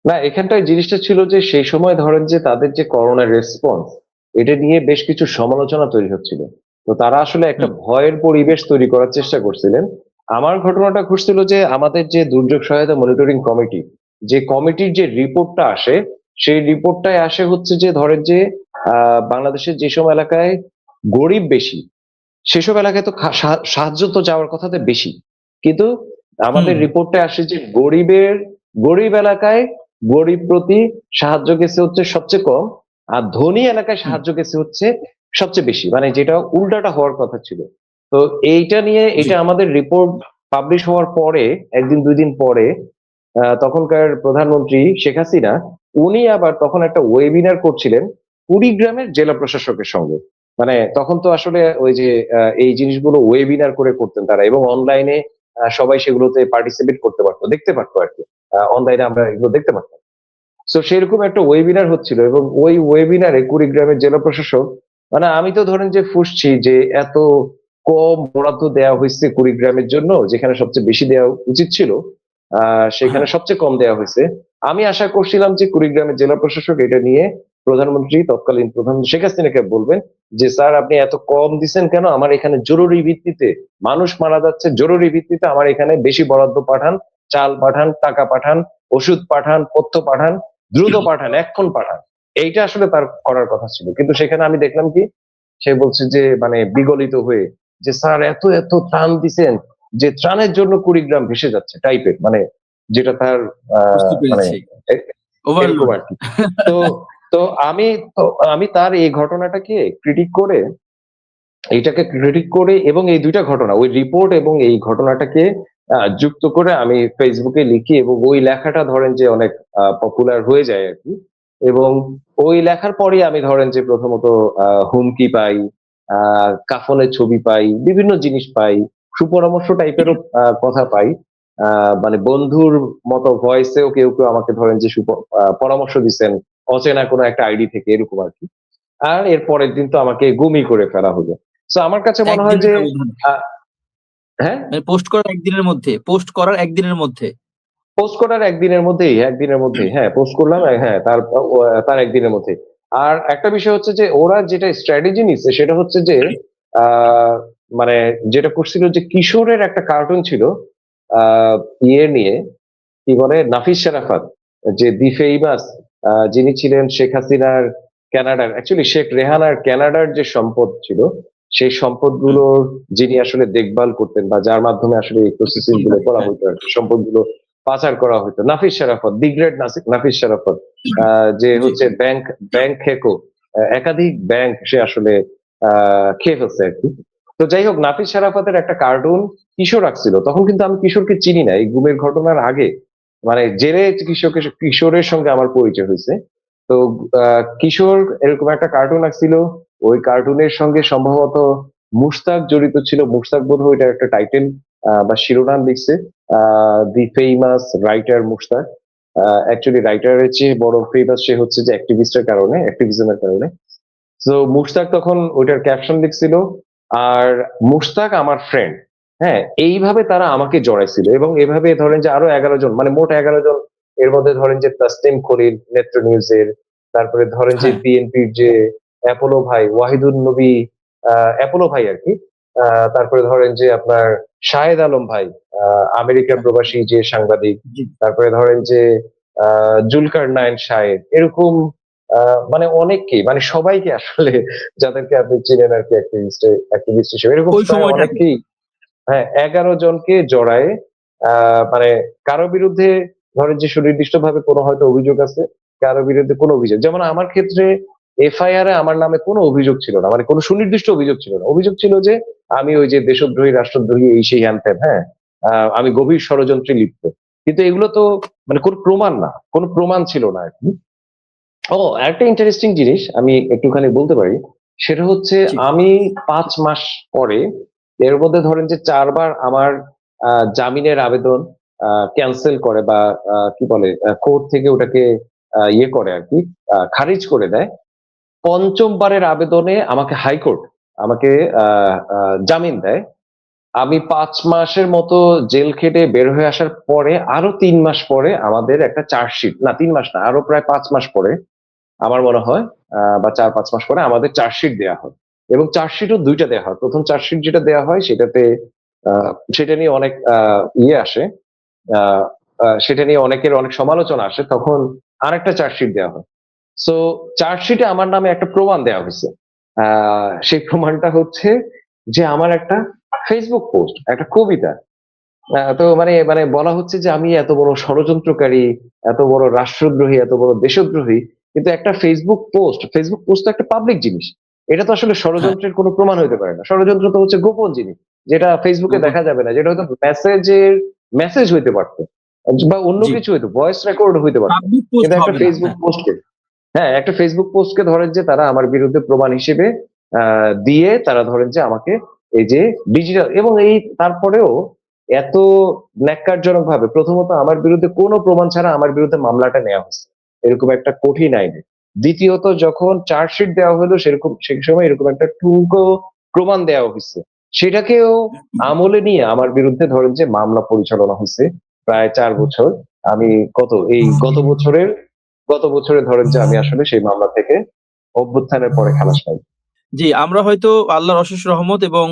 না, এখানটায় জিনিসটা ছিল যে সেই সময় ধরেন যে তাদের যে করোনা রেসপন্স, এটা নিয়ে বেশ কিছু সমালোচনা তৈরি হচ্ছিল। তো তারা আসলে একটা হুম, ভয়ের পরিবেশ তৈরি করার চেষ্টা করছিলেন। আমার ঘটনাটা ঘটছিল যে আমাদের যে দুর্যোগ সহায়তা মনিটরিং কমিটি, যে কমিটির যে রিপোর্টটা আসে, সেই রিপোর্টটায় আসে হচ্ছে যে ধরেন যে বাংলাদেশের যেসব এলাকায় গরিব বেশি, সেসব এলাকায় তো সাহায্য তো যাওয়ার কথা তো বেশি, কিন্তু হুম, আমাদের রিপোর্টে আসে যে গরিব এলাকায় গরিব প্রতি সাহায্য গেছে হচ্ছে সবচেয়ে কম, আর ধনী এলাকায় হুম, সাহায্য গেছে হচ্ছে সবচেয়ে বেশি, মানে যেটা উল্টাটা হওয়ার কথা ছিল। তো এইটা নিয়ে জি, এটা আমাদের রিপোর্ট পাবলিশ হওয়ার পরে 1 দিন 2 দিন পরে তখনকার প্রধানমন্ত্রী শেখ হাসিনা, উনি আবার তখন একটা ওয়েবিনার করছিলেন কুড়িগ্রামের জেলা প্রশাসকের সঙ্গে। মানে তখন তো আসলে ওই যে এই জিনিসগুলো ওয়েবিনার করে করতেন তারা, এবং অনলাইনে সবাই সেগুলোতে পার্টিসিপেট করতে পারতো, দেখতে পারতো আর কি। অনলাইনে আমরা এগুলো দেখতে পারতাম। তো সেরকম একটা ওয়েবিনার হচ্ছিল এবং ওই ওয়েবিনারে কুড়িগ্রামের জেলা প্রশাসক, মানে আমি তো ধরেন যে ফুঁসছি যে এত কম বরাদ্দ দেওয়া হয়েছে কুড়িগ্রামের জন্য, যেখানে সবচেয়ে বেশি দেওয়া উচিত ছিল সেখানে হ্যাঁ, সবচেয়ে কম দেওয়া হয়েছে। আমি আশা করছিলাম যে কুড়িগ্রামের জেলা প্রশাসক এটা নিয়ে প্রধানমন্ত্রী, তৎকালীন প্রধানমন্ত্রী শেখ হাসিনাকে বলবেন যে স্যার আপনি এত কম দিচ্ছেন কেন, আমার এখানে জরুরি ভিত্তিতে মানুষ মারা যাচ্ছে, জরুরি ভিত্তিতে আমার এখানে বেশি বরাদ্দ পাঠান, চাল পাঠান, টাকা পাঠান, ওষুধ পাঠান, পথ্য পাঠান, দ্রুত পাঠান, এক্ষণ পাঠান। এইটা আসলে তার করার কথা ছিল, কিন্তু সেখানে আমি দেখলাম কি, সে বলছে যে মানে বিগলিত হয়ে যে স্যার এত এত ত্রাণ দিছেন যে ত্রাণের জন্য কুড়িগ্রাম ভেসে যাচ্ছে টাইপের, মানে যেটা তার বুঝতে মানে পেরেছি। এরকম ওভারলোড। আর কি। তো তো আমি তো আমি তার এই ঘটনাটাকে ক্রিটিক করে, এইটাকে ক্রিটিক করে এবং এই 2টা ঘটনা, ওই রিপোর্ট এবং এই ঘটনাটাকে যুক্ত করে আমি ফেসবুকে লিখি এবং ওই লেখাটা ধরেন যে অনেক পপুলার হয়ে যায় আর কি। এবং ওই লেখার পরে আমি ধরেন যে প্রথমত হুমকি পাই, কাফনের ছবি পাই, বিভিন্ন জিনিস পাই, সুপরামর্শ টাইপেরও কথা পাই। মানে বন্ধুর মতো ভয়েসেও কেউ কেউ আমাকে ধরেন যে পরামর্শ দিচ্ছেন অচেনা কোনো একটা আইডি থেকে, এরকম আর কি। আর এর পরের দিন তো আমাকে গুমই করে ফেলা হলো। সো আমার কাছে মনে হয় একদিনের যে ব্যবধানে। আহ, হ্যাঁ, মানে পোস্ট করার একদিনের মধ্যে। পোস্ট করার একদিনের মধ্যেই হ্যাঁ পোস্ট করলাম, হ্যাঁ তার একদিনের মধ্যে। আর একটা বিষয় হচ্ছে যে ওরা যেটা স্ট্র্যাটেজি নিচ্ছে সেটা হচ্ছে যে আহ মানে যেটা করছিল যে কিশোরের একটা কার্টুন ছিল আহ ইয়ে নিয়ে, কি বলে, নাফিস শারাফাত, যে দি ফেমাস, যিনি ছিলেন শেখ হাসিনার কানাডার, অ্যাকচুয়ালি শেখ রেহানার কানাডার যে সম্পদ ছিল, সেই হুম, সম্পদগুলোর যিনি আসলে দেখভাল করতেন বা যার মাধ্যমে আসলে এই প্রসেসিং গুলো উত্তরসূরি, করা হ্যাঁ। হতো আর কি, সম্পদগুলো পাচার করা হতো, নাফিস শারাফত, দি গ্রেট নাফিস শারাফত, যে জি, হচ্ছে ব্যাংক ব্যাংক হেকো, একাধিক ব্যাংক সে আসলে খেয়ে ফেলছে আর কি। তো যাই হোক, নাফিস শারাফাতের একটা কার্টুন কিশোর রাখছিল, তখন কিন্তু আমি কিশোরকে চিনি না, এই গুমের ঘটনার আগে মানে জেলে কিশোরের সঙ্গে আমার পরিচয় হয়েছে। তো কিশোর এরকম একটা কার্টুন রাখছিল, ওই কার্টুনের সঙ্গে সম্ভবত মুশতাক জড়িত ছিল, মুশতাক বোধহয় ওইটার একটা টাইটেল বা শিরোনাম লিখছে, দি ফেমাস রাইটার মুশতাক। অ্যাকচুয়ালি রাইটারের চেয়ে বড় ফেমাস সে হচ্ছে যে অ্যাক্টিভিজমের কারণে। তো মুশতাক তখন ওইটার ক্যাপশন লিখছিল, আর মুশতাক আমার ফ্রেন্ড। হ্যাঁ, এইভাবে তারা আমাকে জড়াইছিল, এবং এভাবে ধরেন যে আরো 11 জন, মানে মোট 11 জন। এর মধ্যে ধরেন যে তাসনিম খলিল নেত্র নিউজের, তারপরে ধরেন যে হ্যাঁ, বিএনপির যে অ্যাপোলো ভাই ওয়াহিদুল নবী, অ্যাপোলো ভাই আর কি। তারপরে ধরেন যে আপনার শাহেদ আলম ভাই, আমেরিকা হ্যাঁ, প্রবাসী যে সাংবাদিক। জি, তারপরে ধরেন যে জুলকার নাইন শাহেদ, এরকম মানে অনেককেই, মানে সবাইকে আসলে, যাদেরকে আপনি চিনেন আর কি, অ্যাক্টিভিস্ট হিসেবে, এরকম ওই প্রায় সময়টাতে। অনেককেই। হ্যাঁ, 11 জনকে জড়ায়। মানে কারো বিরুদ্ধে ধরেন যে সুনির্দিষ্ট ভাবে কোনো হয়তো অভিযোগ আছে, কারো বিরুদ্ধে কোনো অভিযোগ, যেমন আমার ক্ষেত্রে এফআইআর এ আমার নামে কোনো অভিযোগ ছিল না, মানে কোনো সুনির্দিষ্ট অভিযোগ ছিল না। অভিযোগ ছিল যে আমি ওই যে দেশদ্রোহী রাষ্ট্রদ্রোহী এই সেই হ্যান ত্যান, হ্যাঁ, আমি গভীর ষড়যন্ত্রে লিপ্ত। কিন্তু এগুলো তো মানে কোনো প্রমাণ না, কোনো প্রমাণ ছিল না আর কি। ও, একটা ইন্টারেস্টিং জিনিস আমি একটুখানি বলতে পারি, সেটা হচ্ছে জি, আমি 5 মাস পরে, এর মধ্যে ধরেন যে 4 বার আমার জামিনের আবেদন ক্যান্সেল করে, বা কি বলে, কোর্ট থেকে ওটাকে ইয়ে করে আর কি, খারিজ করে দেয়। পঞ্চমবারের আবেদনে আমাকে হাইকোর্ট আমাকে জামিন দেয়। আমি 5 মাসের মতো জেল খেটে বের হয়ে আসার পরে আরো 3 মাস পরে আমাদের একটা চার্জশিট, না 3 মাস না, আরো প্রায় 5 মাস পরে আমার মনে হয়, বা 4-5 মাস পরে আমাদের চার্জশিট দেওয়া হয়। এবং চার্জশিটও দুইটা দেওয়া হয়। প্রথম চার্জশিট যেটা দেওয়া হয় সেটাতে সেটা নিয়ে অনেক ইয়ে আসে, আহ, সেটা নিয়ে অনেক সমালোচনা আসে, তখন আরেকটা চার্জশিট দেওয়া হয়। সো চার্জশিটে আমার নামে একটা প্রমাণ দেওয়া হয়েছে। সেই প্রমাণটা হচ্ছে যে আমার একটা ফেসবুক পোস্ট, একটা কবিতা। তো মানে মানে বলা হচ্ছে যে আমি এত বড় ষড়যন্ত্রকারী, এত বড় রাষ্ট্রদ্রোহী, এত বড় দেশদ্রোহী। কিন্তু একটা ফেসবুক পোস্ট তো একটা পাবলিক জিনিস। এটা তো আসলে হ্যাঁ, ষড়যন্ত্রের কোনো প্রমাণ হতে পারে না। ষড়যন্ত্র তো হচ্ছে গোপন জিনিস, যেটা ফেসবুকে গোপন। দেখা যাবে না, যেটা হয়তো মেসেজ হইতে পারতো, বা অন্য জি, কিছু হইতো, ভয়েস রেকর্ড হইতে পারতো। পাবলিক পোস্ট কিন্তু একটা হবে না। ফেসবুক হ্যাঁ, পোস্টকে, হ্যাঁ, একটা ফেসবুক পোস্টকে ধরেন যে তারা আমার বিরুদ্ধে প্রমাণ হিসেবে দিয়ে তারা ধরেন যে আমাকে এই যে ডিজিটাল, এবং এই তারপরেও এত ন্যাক্কারজনক ভাবে, প্রথমত আমার বিরুদ্ধে কোনো প্রমাণ ছাড়া আমার বিরুদ্ধে মামলাটা নেওয়া হয়েছে এরকম একটা কঠিন আইনে। দ্বিতীয়ত যখন চার্জশিট দেওয়া হলো, সেরকম সেই সময় এরকম একটা টুকো প্রমাণ দেওয়া হয়েছে, সেটাকেও আমলে নিয়ে আমার বিরুদ্ধে ধরেন যে মামলা পরিচালনা হয়েছে প্রায় 4 বছর। আমি গত বছরে ধরেন যে আমি আসলে সেই মামলা থেকে অভ্যুত্থানের পরে খালাস পাই। জি, আমরা হয়তো আল্লাহর অশেষ রহমত এবং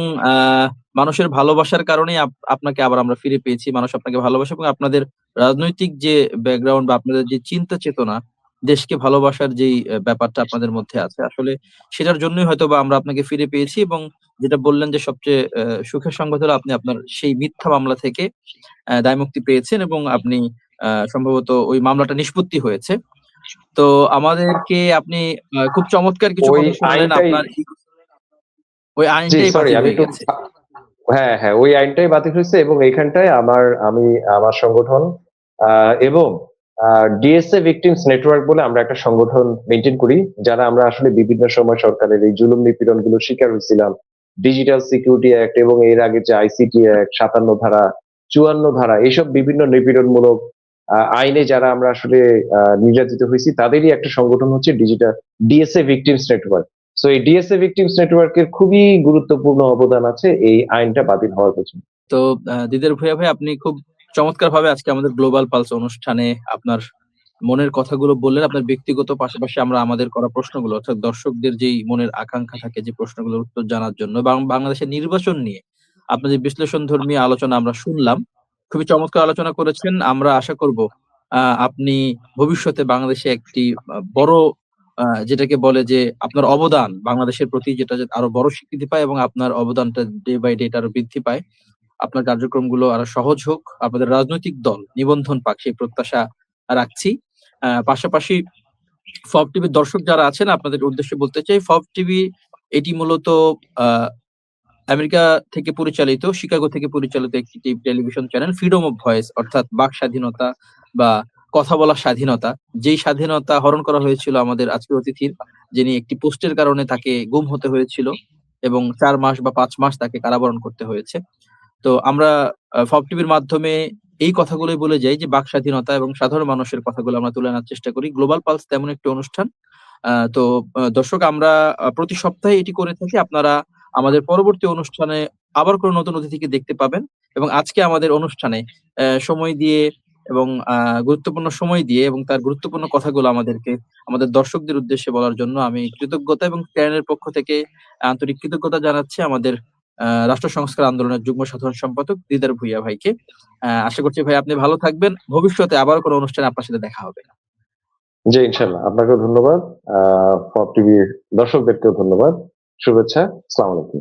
মানুষের ভালোবাসার কারণেই আপনাকে আবার আমরা ফিরে পেয়েছি। মানুষ আপনাকে ভালোবাসে এবং আপনাদের রাজনৈতিক যে ব্যাকগ্রাউন্ড বা আপনাদের যে চিন্তা চেতনা, দেশকে ভালোবাসার যেই ব্যাপারটা আপনাদের মধ্যে আছে, আসলে সেটার জন্যই হয়তোবা আমরা আপনাকে ফিরে পেয়েছি এবং যেটা বললেন যে সবচেয়ে সুখের সংবাদ হলো আপনি আপনার সেই মিথ্যা মামলা থেকে দায়মুক্তি পেয়েছেন এবং আপনি সম্ভবত ওই মামলাটা নিষ্পত্তি হয়েছে। তো আমাদেরকে আপনি খুব চমৎকার কিছু ওই কথা শুনালেন। আইনটাই, আপনার ওই জি আইনটাই সরি বাতিল আমি হয়ে একটু, গেছে। হ্যাঁ হ্যাঁ, ওই আইনটাই বাতিল হয়েছে, এবং এইখানটায় আমি আমার সংগঠন এবং ডিএসএ ভিকটিমস নেটওয়ার্ক বলে আমরা একটা সংগঠন মেনটেন করি, যারা আমরা আসলে বিভিন্ন সময় সরকারের এই জুলুম নিপীড়ন গুলো শিকার হয়েছিলাম। ডিজিটাল সিকিউরিটি অ্যাক্ট এবং এর আগে যে আইসিটি অ্যাক্ট, 57 ধারা, 54 ধারা, এইসব বিভিন্ন নিপীড়নমূলক আইনে যারা আমরা আসলে নির্যাতিত হয়েছি, তাদেরই একটা সংগঠন হচ্ছে ডিএসএ ভিকটিমস নেটওয়ার্ক। সো এই ডিএসএ ভিকটিমস নেটওয়ার্কের খুবই গুরুত্বপূর্ণ অবদান আছে এই আইনটা বাতিল হওয়ার পেছনে। তো দিদার ভূঁইয়া ভাই, আপনি খুব চমৎকারভাবে আজকে আমাদের গ্লোবাল পালস অনুষ্ঠানে আপনার মনের কথাগুলো বললেন। আপনার ব্যক্তিগত পাশাপাশি আমরা আমাদের করা প্রশ্নগুলো, অর্থাৎ দর্শকদের যেই মনের আকাঙ্ক্ষা থাকে যে প্রশ্নগুলোর উত্তর জানার জন্য, এবং বাংলাদেশের নির্বাচন নিয়ে আপনার যে বিশ্লেষণধর্মী আলোচনা আমরা শুনলাম, খুবই চমৎকার আলোচনা করেছেন। আমরা আশা করব আপনি ভবিষ্যতে বাংলাদেশে একটি বড় যেটাকে বলে যে আপনার অবদান বাংলাদেশের প্রতি যেটা যে আরো বড় স্বীকৃতি পায় এবং আপনার অবদানটা ডে বাই ডে আরো বৃদ্ধি পায়। আপনার কার্যক্রমগুলো আরো সহজ হোক, আপনাদের রাজনৈতিক দল নিবন্ধন পাক সেই প্রত্যাশা রাখছি। পাশাপাশি ফব টিভির দর্শক যারা আছেন আপনাদের উদ্দেশ্যে বলতে চাই, ফব টিভি এটি মূলত আ আমেরিকা থেকে পরিচালিত, শিকাগো থেকে পরিচালিত একটি television channel freedom of voice, অর্থাৎ বাক স্বাধীনতা বা কথা বলার স্বাধীনতা। যেই স্বাধীনতা হরণ করা হয়েছিল আমাদের আজকের অতিথির, যিনি একটি পোস্টের কারণে তাকে গুম হতে হয়েছিল এবং ৪ মাস বা ৫ মাস তাকে কারাবরণ করতে হয়েছে। তো আমরা ফব টিভির মাধ্যমে এই কথাগুলোই বলে যাই যে বাক স্বাধীনতা এবং সাধারণ মানুষের কথাগুলো আমরা তুলে আনার চেষ্টা করি। গ্লোবাল পালস তেমন একটি অনুষ্ঠান। তো দর্শক, আমরা প্রতি সপ্তাহে এটি করে থাকি। আপনারা আমাদের পরবর্তী অনুষ্ঠানে আবার কোনো নতুন অতিথিকে দেখতে পাবেন এবং আজকে আমাদের অনুষ্ঠানে সময় দিয়ে এবং গুরুত্বপূর্ণ সময় দিয়ে এবং তার গুরুত্বপূর্ণ কথাগুলো আমাদেরকে আমাদের দর্শকদের উদ্দেশ্যে বলার জন্য আমি কৃতজ্ঞতা এবং চ্যানেলের পক্ষ থেকে আন্তরিক কৃতজ্ঞতা জানাচ্ছি আমাদের রাষ্ট্র সংস্কার আন্দোলনের যুগ্ম সাধারণ সম্পাদক দিদার ভূঁইয়া ভাইকে। আশা করছি ভাই আপনি ভালো থাকবেন। ভবিষ্যতে আবারও কোনো অনুষ্ঠানে আপনার সাথে দেখা হবে। জি, ইনশাল্লাহ। আপনাকেও ধন্যবাদ। পপ টিভির দর্শকদেরকেও ধন্যবাদ। শুভেচ্ছা। আসসালামু আলাইকুম।